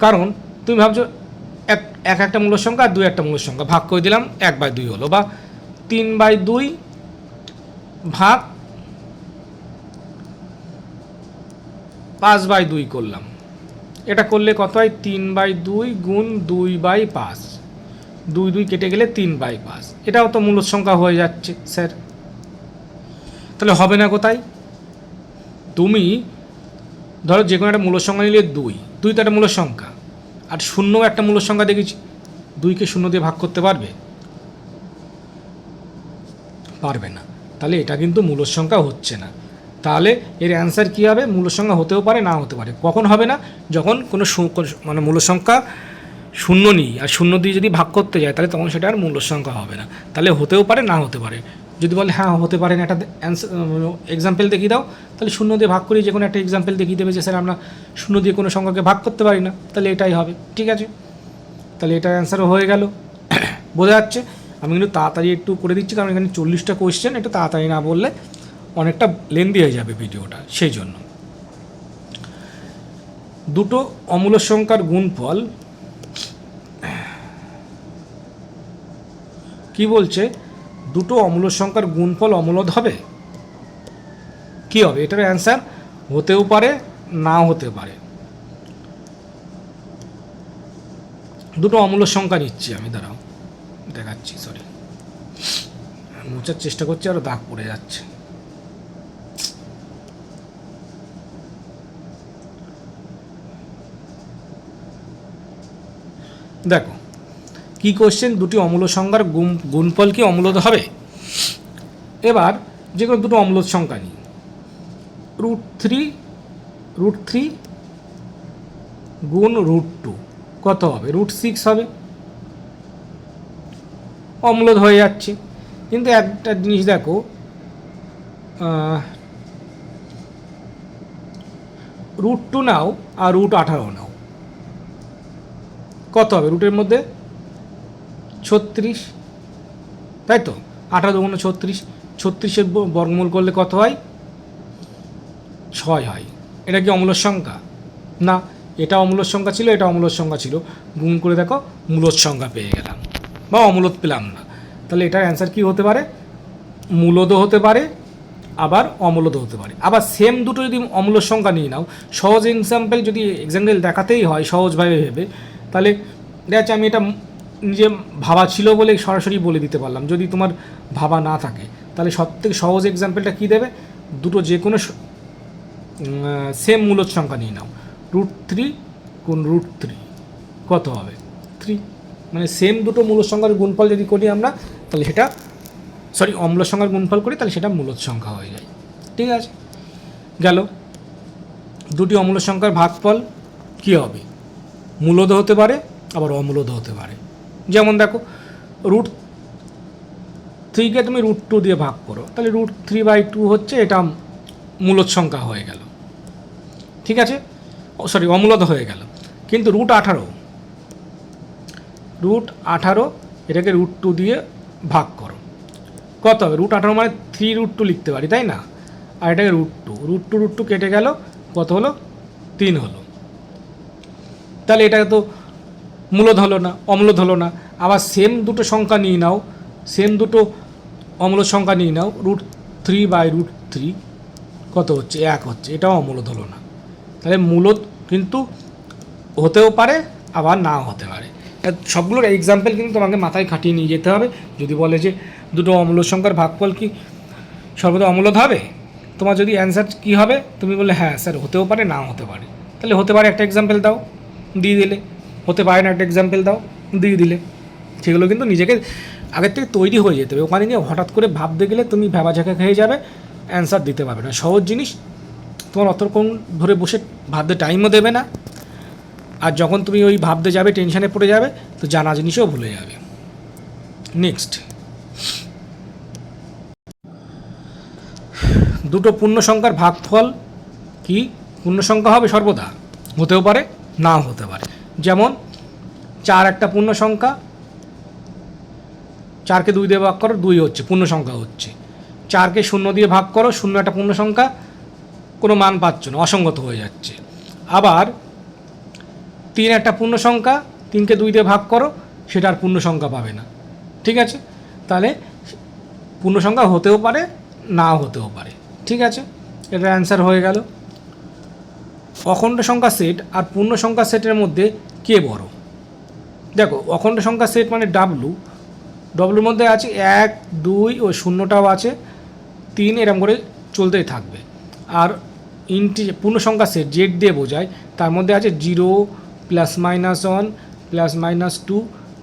কারণ তুমি ভাবছো একটা মূলদ সংখ্যা আর 2 একটা মূলদ সংখ্যা, ভাগ করে দিলাম 1/2 হলো, বা 3/2 ভাগ 5/2 করলাম। এটা করলে কত হয়? 3/2 গুণ 2/5, 2 কেটে গেলে 3/5। এটাও তো মূলদ সংখ্যা হয়ে যাচ্ছে স্যার। তাহলে হবে না কোথায়? তুমি ধরো যে কোনো একটা মূলদ সংখ্যা নিলে 2 তো একটা মূলদ সংখ্যা, আর 0 একটা মূলদ সংখ্যা দেখেছি, 2কে 0 দিয়ে ভাগ করতে পারবে? পারবে না। তাহলে এটা কিন্তু মূলদ সংখ্যা হচ্ছে না। তাহলে এর অ্যান্সার কী হবে? মূলদ সংখ্যা হতেও পারে, না হতে পারে। কখন হবে না? যখন কোনো মানে মূলদ সংখ্যা 0 নিই আর 0 দিয়ে যদি ভাগ করতে যায়, তাহলে তখন সেটা আর মূলদ সংখ্যা হবে না। তাহলে হতেও পারে, না হতে পারে। যদি বলে হ্যাঁ হতে পারে না, একটা অ্যান্সার এক্সাম্পল দেখিয়ে দাও, তাহলে 0 দিয়ে ভাগ করি, যে কোনো একটা এক্সাম্পল দেখিয়ে দেবে যে স্যার আমরা 0 দিয়ে কোনো সংখ্যাকে ভাগ করতে পারি না, তাহলে এটাই হবে। ঠিক আছে, তাহলে এটার অ্যান্সারও হয়ে গেল। বোঝা যাচ্ছে? আমি কিন্তু তাড়াতাড়ি একটু করে দিচ্ছি, কারণ এখানে 40টা কোয়েশ্চেন, একটু তাড়াতাড়ি না বললে অনেকটা লেন্দি হয়ে যাবে ভিডিওটা, সেই জন্য। দুটো অমূলদ সংখ্যার গুণফল কি বলছে? দুটো অমূলদ সংখ্যার গুণফল অমূলদ হবে? কি হবে? এটার অ্যান্সার হতেও পারে, নাও হতে পারে। দুটো অমূলদ সংখ্যা নিচ্ছি আমি, দাঁড়াও দেখাচ্ছি, সরি মোছার চেষ্টা করছি, আরও দাগ পড়ে যাচ্ছে। দেখো কি কোশ্চেন, দুটি অমূলদ সংখ্যার গুণফল কি অমূলদ হবে? এবার যে কোনো দুটো অমূলদ সংখ্যা নিই, √3 গুণ √2 কত হবে? √6 হবে। অমূলদ হয়ে যাচ্ছে। কিন্তু একটা জিনিস দেখো, √2 নাও আর √18 নাও, কত হবে? রুটের মধ্যে 36, তাই তো? 18 × 36, 36-এর বর্গমূল করলে কত হয়? 6 হয়। এটা কি অমূলদ সংখ্যা? না, এটা অমূলদ সংখ্যা ছিল, এটা অমূলদ সংখ্যা ছিল, গুণ করে দেখো মূলদ সংখ্যা পেয়ে গেলাম, বা অমূলদ পেলাম না। তাহলে এটার অ্যান্সার কি হতে পারে? মূলদও হতে পারে, আবার অমূলদও হতে পারে। আবার সেম দুটো যদি অমূলদ সংখ্যা নিয়ে নাও, সহজ যদি এক্সাম্পল দেখাতেই হয় সহজভাবে ভেবে, তাহলে দেখা যাচ্ছে আমি এটা নিজে ভাবা ছিল বলে সরাসরি বলে দিতে পারলাম। যদি তোমার ভাবা না থাকে, তাহলে সবথেকে সহজ এক্সাম্পলটা কী দেবে? দুটো যে কোনো সেম মূলদ সংখ্যা নিয়ে নাও, √3 গুণ √3 কত হবে? 3। মানে সেম দুটো মূলদ সংখ্যার গুণফল যদি করি আমরা, তাহলে সেটা অম্লদ সংখ্যার গুণফল করি, তাহলে সেটা মূলদ সংখ্যা হয়ে যায়। ঠিক আছে, গেল। দুটি অমূলদ সংখ্যার ভাগফল কী হবে? মূলদ হতে পারে, আবার অমূলদ হতে পারে। যেমন দেখো, √3কে তুমি √2 দিয়ে ভাগ করো, তাহলে √3/2 হচ্ছে, এটা মূলদ সংখ্যা হয়ে গেল। ঠিক আছে, অমূলদ হয়ে গেল। কিন্তু √18 এটাকে √2 দিয়ে ভাগ করো, কত হবে? √18 মানে 3√2 লিখতে পারি, তাই না? আর এটাকে √2 কেটে গেল, কত হলো? 3 হলো। তাহলে এটা তো মূলদ হলো না, অম্লদ হলো না। আবার সেম দুটো সংখ্যা নিয়ে নাও, সেম দুটো অম্লদ সংখ্যা নিয়ে নাও, √3/√3 কত হচ্ছে? 1 হচ্ছে। এটাও অম্লদ হলো না। তাহলে মূলদ কিন্তু হতেও পারে, আবার নাও হতে পারে। সবগুলোর এক্সাম্পল কিন্তু তোমাকে মাথায় খাটিয়ে নিয়ে যেতে হবে। যদি বলে যে দুটো অম্লদ সংখ্যার ভাগফল কি সর্বদা অম্লদ হবে, তোমার যদি অ্যান্সার কী হবে, তুমি বললে হ্যাঁ স্যার হতেও পারে, নাও হতে পারে। তাহলে হতে পারে একটা এক্সাম্পল দাও, দিয়ে দিলে। হতে পারে না একটা এক্সাম্পল দাও, দিয়ে দিলে। সেগুলো কিন্তু নিজেকে আগের থেকে তৈরি হয়ে যেতে হবে। ওখানে গিয়ে হঠাৎ করে ভাবতে গেলে তুমি ভ্যাবাঝাঁকা খেয়ে যাবে, অ্যান্সার দিতে পারবে না। সহজ জিনিস, তোমার অতক্ষণ ধরে বসে ভাবতে টাইমও দেবে না। আর যখন তুমি ওই ভাবতে যাবে, টেনশানে পড়ে যাবে, তো জানা জিনিসও ভুলে যাবে। নেক্সট, দুটো পূর্ণ সংখ্যার ভাগফল কি পূর্ণ সংখ্যা হবে সর্বদা? হতেও পারে, নাও হতে পারে। যেমন 4 একটা পূর্ণ সংখ্যা, 4কে 2 দিয়ে ভাগ করো, 2 হচ্ছে, পূর্ণ সংখ্যা হচ্ছে। 4কে 0 দিয়ে ভাগ করো, 0 একটা পূর্ণ সংখ্যা, কোনো মান পাচ্ছ না, অসঙ্গত হয়ে যাচ্ছে। আবার 3 একটা পূর্ণ সংখ্যা, 3কে 2 দিয়ে ভাগ করো, সেটা আর পূর্ণ সংখ্যা পাবে না। ঠিক আছে? তাহলে পূর্ণ সংখ্যা হতেও পারে, নাও হতেও পারে। ঠিক আছে, এটা অ্যান্সার হয়ে গেল। অখণ্ড সংখ্যা সেট আর পূর্ণ সংখ্যা সেটের মধ্যে কে বড়? দেখো, অখণ্ড সংখ্যা সেট মানে ডব্লুর মধ্যে আছে 1, 2, ওই শূন্যটাও আছে, 3, এরকম করে চলতেই থাকবে। আর পূর্ণ সংখ্যা সেট জেড দিয়ে বোঝায়, তার মধ্যে আছে 0, +-1, +-2,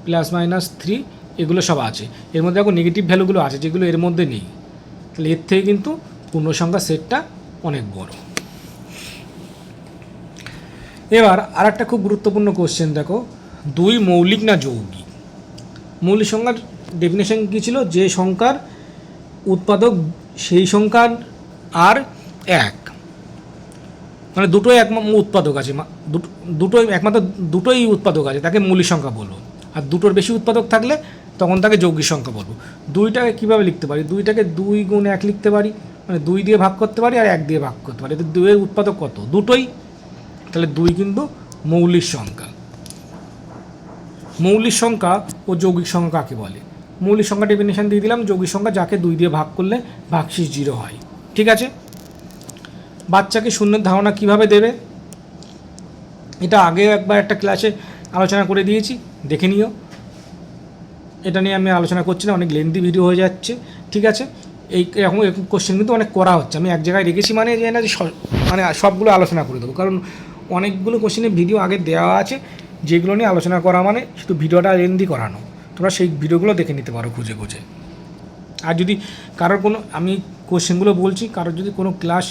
+-3, এগুলো সব আছে। এর মধ্যে দেখো নেগেটিভ ভ্যালুগুলো আছে, যেগুলো এর মধ্যে নেই। তাহলে এর থেকে কিন্তু পূর্ণ সংখ্যা সেটটা অনেক বড়। এবার আর একটা খুব গুরুত্বপূর্ণ কোশ্চেন দেখো, 2 মৌলিক না যৌগিক? মৌলিক সংখ্যার ডেফিনেশন কী ছিল? যে সংখ্যার উৎপাদক সেই সংখ্যার আর 1, মানে দুটোই উৎপাদক আছে, দুটোই একমাত্র দুটোই উৎপাদক আছে, তাকে মৌলিক সংখ্যা বলবো। আর দুটোর বেশি উৎপাদক থাকলে তখন তাকে যৌগিক সংখ্যা বলবো। 2টাকে কীভাবে লিখতে পারি? 2টাকে 2 গুণ 1 লিখতে পারি, মানে 2 দিয়ে ভাগ করতে পারি আর 1 দিয়ে ভাগ করতে পারি। এতে 2-এর উৎপাদক কত? দুটোই। তাহলে 2 কিন্তু মৌলিক সংখ্যা। মৌলিক সংখ্যা ও যৌগিক সংখ্যা কাকে বলে? মৌলিক সংখ্যা ডেফিনেশন দিয়ে দিলাম, যৌগিক সংখ্যা যাকে 2 দিয়ে ভাগ করলে ভাগশেষ 0 হয়। ঠিক আছে? বাচ্চাকে শূন্যের ধারণা কিভাবে দেবে? এটা আগেও একবার একটা ক্লাসে আলোচনা করে দিয়েছি, দেখে নিও। এটা নিয়ে আমি আলোচনা করছি না, অনেক লেন্দি ভিডিও হয়ে যাচ্ছে। ঠিক আছে? এরকম কোশ্চেন কিন্তু অনেক করা হচ্ছে। আমি এক জায়গায় রেখেছি মানে যে না, যে মানে সবগুলো আলোচনা করে দেবো, কারণ অনেকগুলো কোশ্চেনের ভিডিও আগে দেওয়া আছে, যেগুলো নিয়ে আলোচনা করা মানে শুধু ভিডিওটা লেন্দি করানো। তোমরা সেই ভিডিওগুলো দেখে নিতে পারো খুঁজে খুঁজে। আর যদি কারোর কোনো, আমি কোশ্চেনগুলো বলছি, কারোর যদি কোনো ক্লাস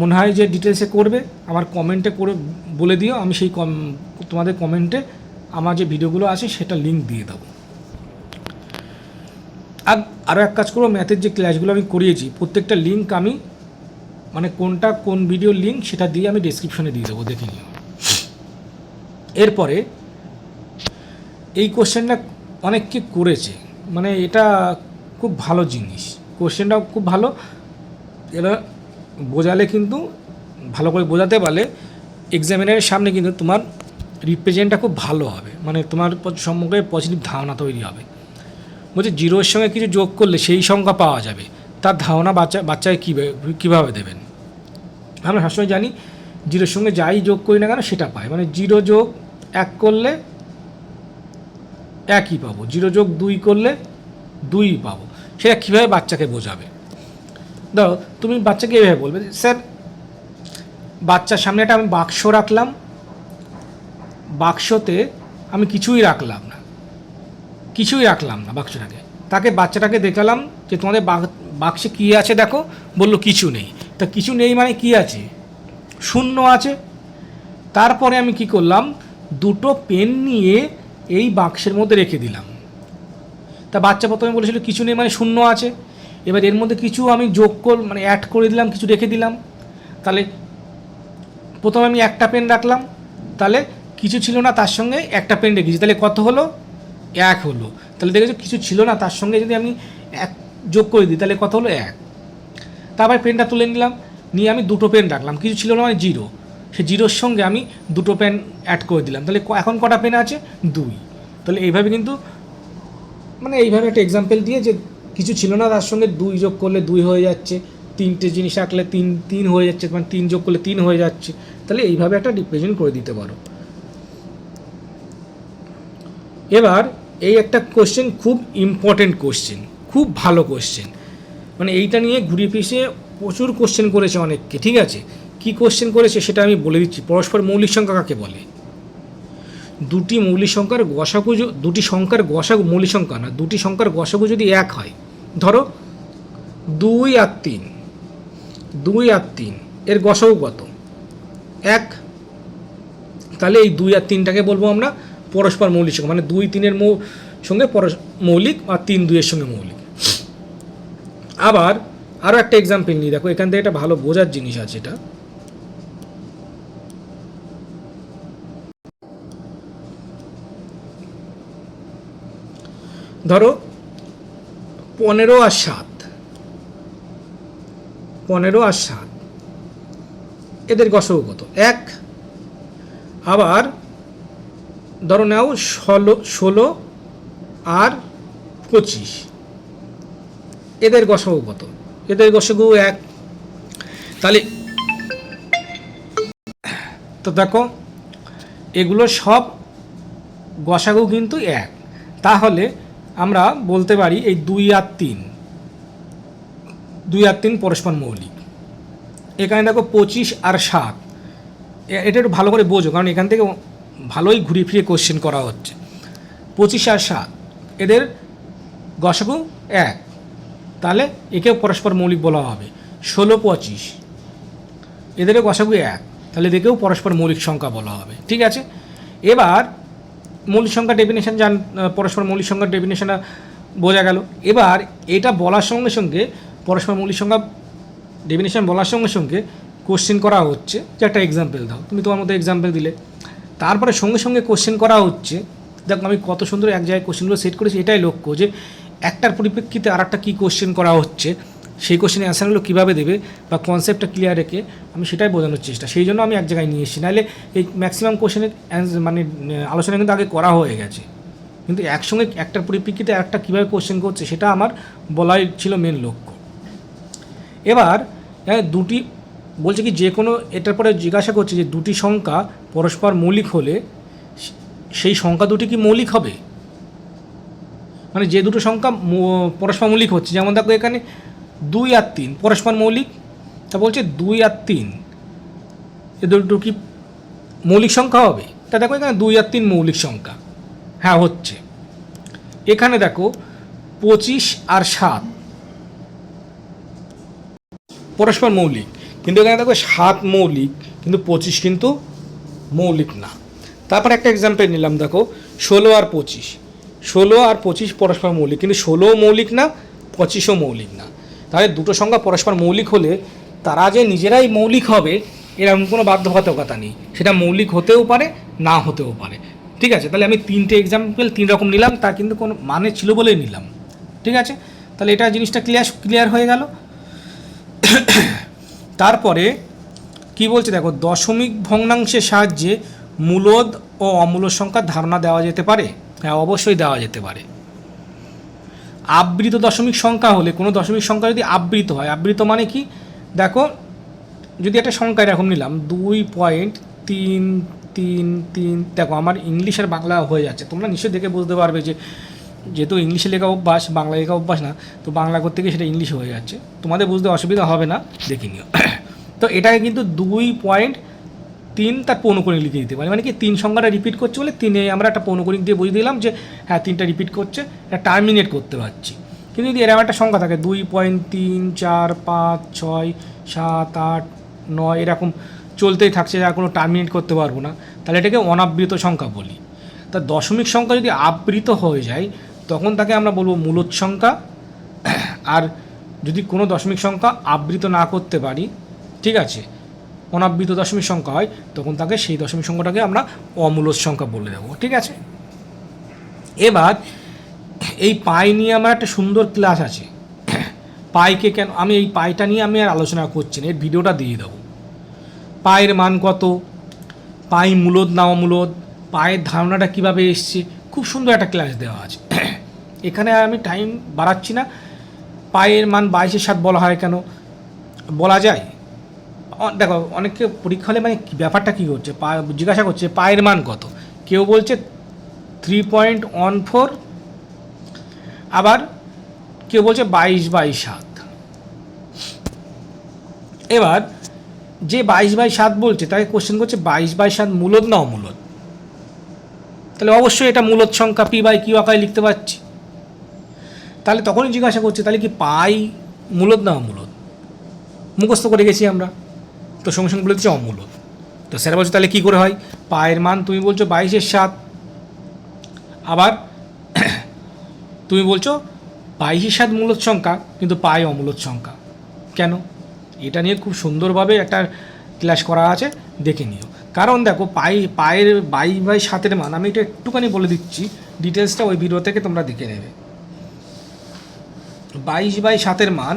মনে হয় যে ডিটেলসে করবে, আমার কমেন্টে করে বলে দিও, আমি সেই তোমাদের কমেন্টে আমার যে ভিডিওগুলো আছে সেটা লিঙ্ক দিয়ে দেবো। আর আরও এক কাজ করবো, ম্যাথের যে ক্লাসগুলো আমি করিয়েছি প্রত্যেকটা লিঙ্ক আমি, মানে কোনটা কোন ভিডিওর লিঙ্ক সেটা দিয়ে আমি ডেসক্রিপশনে দিয়ে দেবো, দেখে নিও। এরপরে এই কোশ্চেনটা অনেককে করেছে, মানে এটা খুব ভালো জিনিস, কোশ্চেনটাও খুব ভালো। এটা বোঝালে কিন্তু, ভালো করে বোঝাতে পারলে এক্সামিনারের সামনে কিন্তু তোমার রিপ্রেজেন্টটা খুব ভালো হবে, মানে তোমার সম্পর্কে পজিটিভ ধারণা তৈরি হবে। বলছে 0-এর সঙ্গে কিছু যোগ করলে সেই সংখ্যা পাওয়া যাবে, তার ধারণা বাচ্চাকে কীভাবে দেবেন? আমরা সবসময় জানি 0-এর সঙ্গে যাই যোগ করি না কেন সেটা পাই, মানে 0 যোগ 1 করলে 1ই পাবো, 0 যোগ 2 করলে 2ই পাবো। সেটা কীভাবে বাচ্চাকে বোঝাবে? ধরো তুমি বাচ্চাকে এভাবে বলবে, স্যার বাচ্চার সামনে একটা আমি বাক্স রাখলাম, বাক্সতে আমি কিছুই রাখলাম না বাক্সটাকে। বাচ্চাটাকে দেখালাম যে তোমাদের বাক্সে কী আছে দেখো, বললো কিছু নেই। তা কিছু নেই মানে কি আছে? শূন্য আছে। তারপরে আমি কি করলাম, 2টো পেন নিয়ে এই বাক্সের মধ্যে রেখে দিলাম। তা বাচ্চা প্রথমে বলেছিল কিছু নেই মানে শূন্য আছে। এবার এর মধ্যে কিছু আমি মানে অ্যাড করে দিলাম, কিছু রেখে দিলাম। তাহলে প্রথমে আমি একটা পেন রাখলাম, তাহলে কিছু ছিল না, তার সঙ্গে একটা পেন রেখেছি, তাহলে কত হলো? 1 হলো। তাহলে দেখেছো কিছু ছিল না, তার সঙ্গে যদি আমি 1 যোগ করে দিই, তাহলে কত হলো 1। তারপরে পেনটা তুলে নিলাম, নিয়ে আমি দুটো পেন রাখলাম, কিছু ছিল না মানে 0, সে 0-র সঙ্গে আমি দুটো পেন অ্যাড করে দিলাম, তাহলে এখন কটা পেন আছে 2। তাহলে এইভাবে কিন্তু মানে এইভাবে একটা এক্সাম্পল দিয়ে যে কিছু ছিল না তার সঙ্গে 2 যোগ করলে 2 হয়ে যাচ্ছে, 3টে জিনিস রাখলে 3 হয়ে যাচ্ছে, মানে 3 যোগ করলে 3 হয়ে যাচ্ছে, তাহলে এইভাবে একটা রিপ্রেজেন্ট করে দিতে পারো। এবার এই একটা কোশ্চেন খুব ইম্পর্টেন্ট কোশ্চেন, খুব ভালো কোশ্চেন, মানে এইটা নিয়ে ঘুরিয়ে পিছিয়ে প্রচুর কোশ্চেন করেছে অনেককে, ঠিক আছে। কি কোশ্চেন করেছে সেটা আমি বলে দিচ্ছি। পরস্পর মৌলিক সংখ্যা কাকে বলে? দুটি মৌলিক সংখ্যার গসাগু, দুটি সংখ্যার গসাগু, মৌলিক সংখ্যা না, দুটি সংখ্যার গসাগু যদি 1 হয়, ধরো 2 আর 3, 2 আর 3 এর গসাগু কত? 1। তাহলে এই 2 আর 3টাকে বলবো আমরা পরস্পর মৌলিক সংখ্যা, মানে 2 3-এর সঙ্গে মৌলিক আর 3 2-এর সঙ্গে মৌলিক। আবার আরও একটা এক্সাম্পল নিই, দেখো এখান থেকে একটা ভালো বোঝার জিনিস আছে। এটা ধরো 15 আর 7, 15 আর 7 এদের গসাগু কত? 1। আবার ধরো নাও 16 আর 25 এদের গসাগু কত? এদের গসাগু 1। তাহলে তো দেখো এগুলো সব গসাগু কিন্তু 1। তাহলে আমরা বলতে পারি এই 2 আর 3 পরস্পর মৌলিক। এখানে দেখো 25 আর 7, এটা একটু ভালো করে বোঝো, কারণ এখান থেকে ভালোই ঘুরিয়ে ফিরিয়ে কোশ্চেন করা হচ্ছে। 25 আর 7 এদের গসাগু 1, তাহলে একেও পরস্পর মৌলিক বলা হবে। 16 25 এদেরও গসাগু 1, তাহলে এদেরকেও পরস্পর মৌলিক সংখ্যা বলা হবে, ঠিক আছে। এবার মৌলিক সংখ্যা ডেফিনেশন পরস্পর মৌলিক সংখ্যার ডেফিনেশনটা বোঝা গেল। এবার এটা বলার সঙ্গে সঙ্গে পরস্পর মৌলিক সংখ্যা ডেফিনেশন বলার সঙ্গে সঙ্গে কোশ্চেন করা হচ্ছে যে একটা এক্সাম্পল দাও, তুমি তোমার মতো এক্সাম্পল দিলে, তারপরে সঙ্গে সঙ্গে কোশ্চেন করা হচ্ছে। দেখো আমি কত সুন্দর এক জায়গায় কোশ্চেনগুলো সেট করেছি, এটাই লক্ষ্য যে একটার পরিপ্রেক্ষিতে আর একটা কী কোশ্চেন করা হচ্ছে, সেই কোশ্চেনের অ্যান্সারগুলো কীভাবে দেবে বা কনসেপ্টটা ক্লিয়ার রেখে আমি সেটাই বোঝানোর চেষ্টা, সেই জন্য আমি এক জায়গায় নিয়ে এসেছি। নাহলে এই ম্যাক্সিমাম কোশ্চেনের মানে আলোচনা কিন্তু আগে করা হয়ে গেছে, কিন্তু একসঙ্গে একটার পরিপ্রেক্ষিতে একটা কীভাবে কোশ্চেন করছে সেটা আমার বলাই ছিল মেন লক্ষ্য। এবার দুটি বলছে কি যে কোনো, এটার পরে জিজ্ঞাসা করছে যে দুটি সংখ্যা পরস্পর মৌলিক হলে সেই সংখ্যা দুটি কি মৌলিক হবে? মানে যে দুটো সংখ্যা পরস্পর মৌলিক হচ্ছে, যেমন দেখো এখানে 2 আর 3 পরস্পর মৌলিক, তা বলছে 2 আর 3 এ দুটো কি মৌলিক সংখ্যা হবে? তা দেখো এখানে 2 আর 3 মৌলিক সংখ্যা, হ্যাঁ হচ্ছে। এখানে দেখো 25 আর 7 পরস্পর মৌলিক, কিন্তু এখানে দেখো 7 মৌলিক কিন্তু 25 কিন্তু মৌলিক না। তারপর একটা এক্সাম্পল নিলাম, দেখো 16 আর 25 পরস্পর মৌলিক, কিন্তু 16ও মৌলিক না 25ও মৌলিক না। তাহলে দুটো সংখ্যা পরস্পর মৌলিক হলে তারা যে নিজেরাই মৌলিক হবে এরকম কোনো বাধ্যবাধকতা নেই, সেটা মৌলিক হতেও পারে না হতেও পারে, ঠিক আছে। তাহলে আমি 3টে এক্সাম্পল 3 রকম নিলাম, তার কিন্তু কোনো মানে ছিল বলেই নিলাম, ঠিক আছে। তাহলে এটা জিনিসটা ক্লিয়ার হয়ে গেল। তারপরে কি বলছে দেখো, দশমিক ভগ্নাংশের সাহায্যে মূলদ ও অমূলদ সংখ্যার ধারণা দেওয়া যেতে পারে। হ্যাঁ অবশ্যই দেওয়া যেতে পারে। আবৃত দশমিক সংখ্যা হলে, কোনো দশমিক সংখ্যা যদি আবৃত হয়, আবৃত মানে কি দেখো, যদি একটা সংখ্যা এরকম নিলাম 2.333, দেখো আমার ইংলিশ আর বাংলা হয়ে যাচ্ছে, তোমরা নিশ্চয়ই দেখে বুঝতে পারবে যে যেহেতু ইংলিশে লেখা অভ্যাস বাংলা লেখা অভ্যাস না, তো বাংলা করতে গিয়ে সেটা ইংলিশ হয়ে যাচ্ছে, তোমাদের বুঝতে অসুবিধা হবে না, দেখে নিও। তো এটাকে কিন্তু 2.3 তার পৌনকণিক লিখে দিতে পারি, মানে কি 3 সংখ্যাটা রিপিট করছে বলে 3-এ আমরা একটা পৌনকণিক দিয়ে বুঝিয়ে দিলাম যে হ্যাঁ 3টা রিপিট করছে, এটা টার্মিনেট করতে পারছি। কিন্তু যদি এরকম একটা সংখ্যা থাকে 2.3 4 5 6 7 8 9 এরকম চলতেই থাকছে, যা কোনো টার্মিনেট করতে পারবো না, তাহলে এটাকে অনাবৃত সংখ্যা বলি। তা দশমিক সংখ্যা যদি আবৃত হয়ে যায় তখন তাকে আমরা বলবো মূলদ সংখ্যা। আর যদি কোনো দশমিক সংখ্যা আবৃত না করতে পারি, ঠিক আছে, অনাবৃত দশমিক সংখ্যা হয়, তখন তাকে সেই দশমিক সংখ্যাটাকে আমরা অমূলদ সংখ্যা বলে দেবো, ঠিক আছে। এবার এই পাই নিয়ে আমার একটা সুন্দর ক্লাস আছে। পাইকে কেন আমি এই পাইটা নিয়ে আমি আর আলোচনা করছি না, এর ভিডিওটা দিয়ে দেবো। পায়ের মান কত, পাই মূলদ না অমূলদ, পায়ের ধারণাটা কীভাবে এসছে, খুব সুন্দর একটা ক্লাস দেওয়া আছে। এখানে আর আমি টাইম বাড়াচ্ছি না। পায়ের মান 22/7 বলা হয় কেন, বলা যায়। দেখো অনেকে পরীক্ষা হলে মানে ব্যাপারটা কী করছে, জিজ্ঞাসা করছে পায়ের মান কত, কেউ বলছে 3.14, আবার কেউ বলছে 22/7। এবার যে 22/7 বলছে তাকে কোশ্চেন করছে 22/7 মূলদ না অমূলদ। তাহলে অবশ্যই এটা মূলদ সংখ্যা, p/q আকারে লিখতে পারছি। তাহলে তখনই জিজ্ঞাসা করছে তাহলে কি পাই মূলদ না অমূলদ, মুখস্থ করে গেছি আমরা, তো সঙ্গে সঙ্গে বলে দিচ্ছি অমূলদ। তো স্যার বলছে তাহলে কী করে হয়, পায়ের মান তুমি বলছো 22/7, আবার তুমি বলছো 22/7 মূলদ সংখ্যা কিন্তু পাই অমূলদ সংখ্যা, কেন? এটা নিয়ে খুব সুন্দরভাবে একটা ক্লাস করা আছে, দেখে নিও। কারণ দেখো পায়ের 22/7 মান আমি এটা একটুখানি বলে দিচ্ছি, ডিটেলসটা ওই ভিডিও থেকে তোমরা দেখে নেবে। 22/7 মান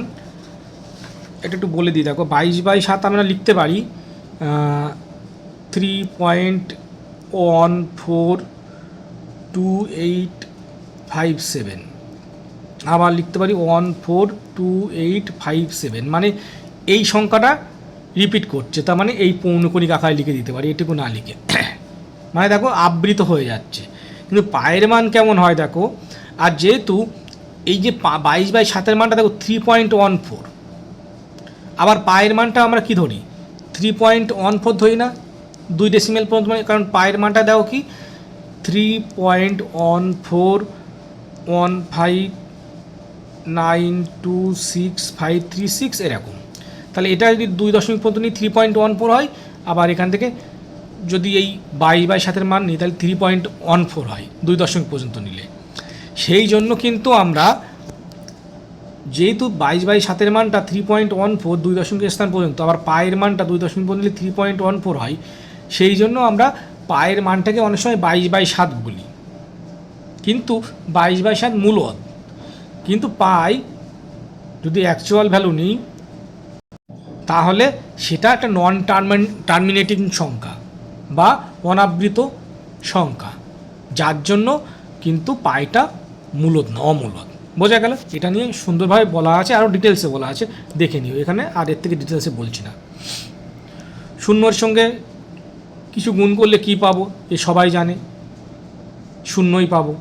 এটা একটু বলে দিই। দেখো 22/7 আমরা লিখতে পারি 3.142857, আবার লিখতে পারি 142857, মানে এই সংখ্যাটা রিপিট করছে, তার মানে এই পৌনকণিক আকারে লিখে দিতে পারি, এটুকু না লিখে। মানে দেখো আবৃত হয়ে যাচ্ছে। কিন্তু পায়ের মান কেমন হয় দেখো, আর যেহেতু এই যে 22/7 মানটা দেখো 3.14, আবার পায়ের মানটা আমরা কি ধরি 3.14 ধরি না, 2 ডেসিমেল পর্যন্ত, মানে কারণ পায়ের মানটা দেখো কি 3.141592653 এরকম। তাহলে এটা যদি 2 দশমিক পর্যন্ত নিই 3.14 হয়, আবার এখান থেকে যদি এই 22/7 মান নিই তাহলে 3.14 হয় 2 দশমিক পর্যন্ত নিলে। সেই জন্য কিন্তু আমরা যেহেতু 22/7 মানটা 3.14 2 দশমিক স্থান পর্যন্ত, আবার পায়ের মানটা 2 দশমিক পর্যন্ত নিলে 3.14 হয়, সেই জন্য আমরা পায়ের মানটাকে অনেক সময় 22/7 বলি, কিন্তু 22/7 মূলদ। কিন্তু পাই যদি অ্যাকচুয়াল ভ্যালু নিই তাহলে সেটা একটা নন টার্মিনেটিং সংখ্যা বা অনাবৃত সংখ্যা, যার জন্য কিন্তু পাইটা মূলদ না অমূলদ। বোঝা গেল? এটা নিয়ে সুন্দরভাবে বলা আছে, আরও ডিটেলসে বলা আছে, দেখে নিও। এখানে আর এর থেকে ডিটেলসে বলছি না। শূন্যর সঙ্গে কিছু গুণ করলে কি পাবো এ সবাই জানে, শূন্যই পাবো।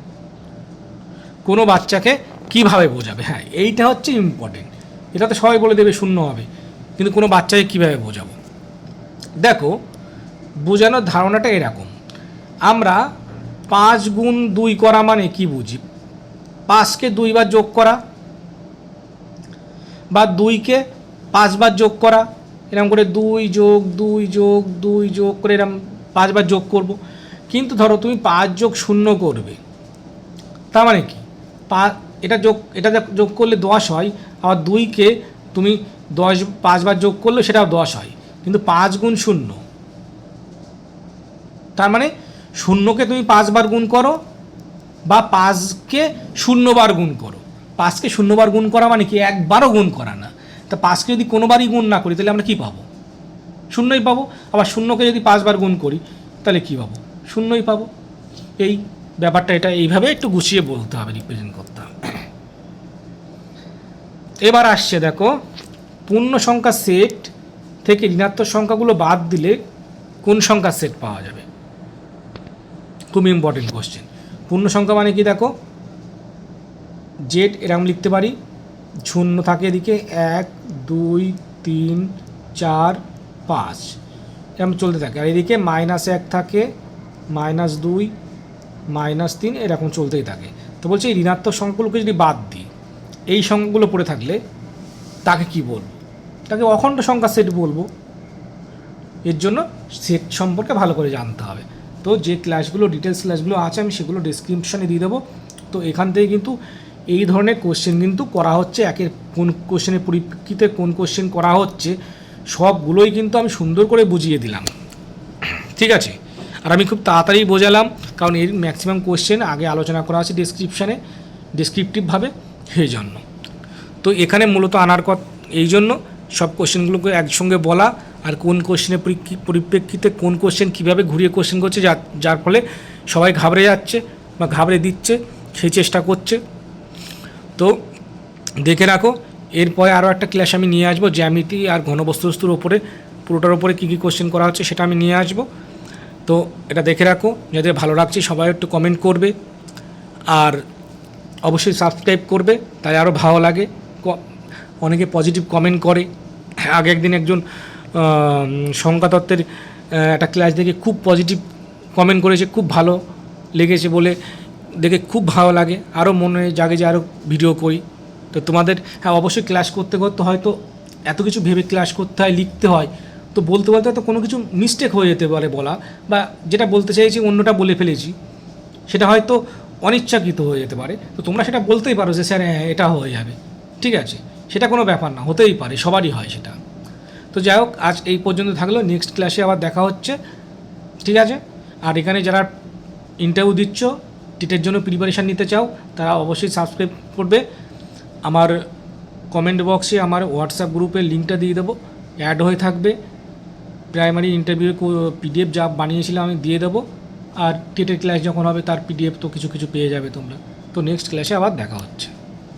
কোনো বাচ্চাকে কিভাবে বোঝাবে, হ্যাঁ এইটা হচ্ছে ইম্পর্টেন্ট। এটা তো সবাই বলে দেবে শূন্য হবে, কিন্তু কোনো বাচ্চাকে কীভাবে বোঝাবো? দেখো বোঝানোর ধারণাটা এরকম, আমরা 5 গুণ 2 করা মানে কি বুঝি, 5কে 2 বার যোগ করা বা 2কে 5 বার যোগ করা, এরকম করে 2 যোগ 2 যোগ 2 যোগ করে এরকম 5 বার যোগ করব। কিন্তু ধরো তুমি 5 যোগ 0 করবে, তার মানে কি এটা যোগ করলে 10 হয়, আবার 2কে তুমি 5 বার যোগ করলে সেটাও 10 হয়, কিন্তু 5 গুণ 0, তার মানে 0কে তুমি 5 বার গুণ করো বা 5কে 0 বার গুণ করো। 5কে 0 বার গুণ করা মানে কি একবারও গুণ করা না। তা 5কে যদি কোনোবারই গুণ না করি তাহলে আমরা কী পাবো, শূন্যই পাবো। আবার 0কে যদি 5 বার গুণ করি তাহলে কী পাবো, শূন্যই পাবো। এই ব্যাপারটা এটা এইভাবে একটু গুছিয়ে বলতে হবে, রিপ্রেজেন্ট করতে হবে। এবার আসছে দেখো, পূর্ণ সংখ্যার সেট থেকে ঋণাত্মক সংখ্যাগুলো বাদ দিলে কোন সংখ্যার সেট পাওয়া যাবে? খুব ইম্পর্টেন্ট কোশ্চেন। পূর্ণ সংখ্যা মানে কি দেখো, জেড এরকম লিখতে পারি, শূন্য থাকে এদিকে 1 2 3 4 5 এরকম চলতে থাকে, আর এদিকে -1 থাকে, -2 -3 এরকম চলতেই থাকে। তো বলছে এই ঋণাত্মক সংখ্যাগুলোকে যদি বাদ দিই, এই সংখ্যাগুলো পড়ে থাকলে তাকে কি বলবো, তাকে অখণ্ড সংখ্যার সেট বলবো। এর জন্য সেট সম্পর্কে ভালো করে জানতে হবে। তো যে ক্লাসগুলো ডিটেলস ক্লাসগুলো আছে আমি সেগুলো ডেসক্রিপশানে দিয়ে দেবো। তো এখান থেকে কিন্তু এই ধরনের কোশ্চেন কিন্তু করা হচ্ছে, একের কোন কোশ্চেনের পরিপ্রেক্ষিতে কোন কোশ্চেন করা হচ্ছে সবগুলোই কিন্তু আমি সুন্দর করে বুঝিয়ে দিলাম, ঠিক আছে। আর আমি খুব তাড়াতাড়ি বোঝালাম, কারণ এর ম্যাক্সিমাম কোশ্চেন আগে আলোচনা করা আছে ডেসক্রিপশানে, ডেসক্রিপটিভভাবে সেই জন্য। তো এখানে মূলত আনার কথা এই জন্য সব কোশ্চেনগুলোকে একসঙ্গে বলা, আর কোন কোশ্চেনের পরিপ্রেক্ষিতে কোন কোশ্চেন কীভাবে ঘুরিয়ে কোশ্চেন করছে, যার ফলে সবাই ঘাবড়ে যাচ্ছে বা ঘাবড়ে দিচ্ছে, সেই চেষ্টা করছে। তো দেখে রাখো, এরপরে আরও একটা ক্লাস আমি নিয়ে আসবো জ্যামিতি আর ঘনবস্তুর ওপরে, পুরোটার ওপরে কী কী কোশ্চেন করা হচ্ছে সেটা আমি নিয়ে আসবো। তো এটা দেখে রাখো, যাদের ভালো লাগছে সবাই একটু কমেন্ট করবে, আর অবশ্যই সাবস্ক্রাইব করবে, তাই আরও ভালো লাগে। অনেকে পজিটিভ কমেন্ট করে। আগে একদিন একজন সংখ্যাতত্ত্বের একটা ক্লাস দেখে খুব পজিটিভ কমেন্ট করেছে, খুব ভালো লেগেছে বলে, দেখে খুব ভালো লাগে, আরও মনে জাগে যে আরও ভিডিও করি। তো তোমাদের হ্যাঁ অবশ্যই ক্লাস করতে করতে হয়তো এত কিছু ভেবে ক্লাস করতে হয়, লিখতে হয়, তো বলতে বলতে হয়তো কোনো কিছু মিস্টেক হয়ে যেতে পারে বলা, বা যেটা বলতে চাইছি অন্যটা বলে ফেলেছি, সেটা হয়তো অনিচ্ছাকৃত হয়ে যেতে পারে। তো তোমরা সেটা বলতেই পারো যে স্যার হ্যাঁ এটা হয়ে যাবে, ঠিক আছে, সেটা কোনো ব্যাপার না, হতেই পারে, সবারই হয় সেটা। তো যাই হোক, আজ এই পর্যন্ত থাকলো, নেক্সট ক্লাসে আবার দেখা হচ্ছে, ঠিক আছে। আর এখানে যারা ইন্টারভিউ দিচ্ছ, টিটের জন্য প্রিপারেশান নিতে চাও, তারা অবশ্যই সাবস্ক্রাইব করবে। আমার কমেন্ট বক্সে আমার হোয়াটসঅ্যাপ গ্রুপের লিঙ্কটা দিয়ে দেবো, অ্যাড হয়ে থাকবে। প্রাইমারি ইন্টারভিউর পিডিএফ যা বানিয়েছিলাম আমি দিয়ে দেবো, আর টেটের ক্লাস যখন হবে তার পিডিএফ তো কিছু কিছু পেয়ে যাবে তোমরা। তো নেক্সট ক্লাসে আবার দেখা হচ্ছে।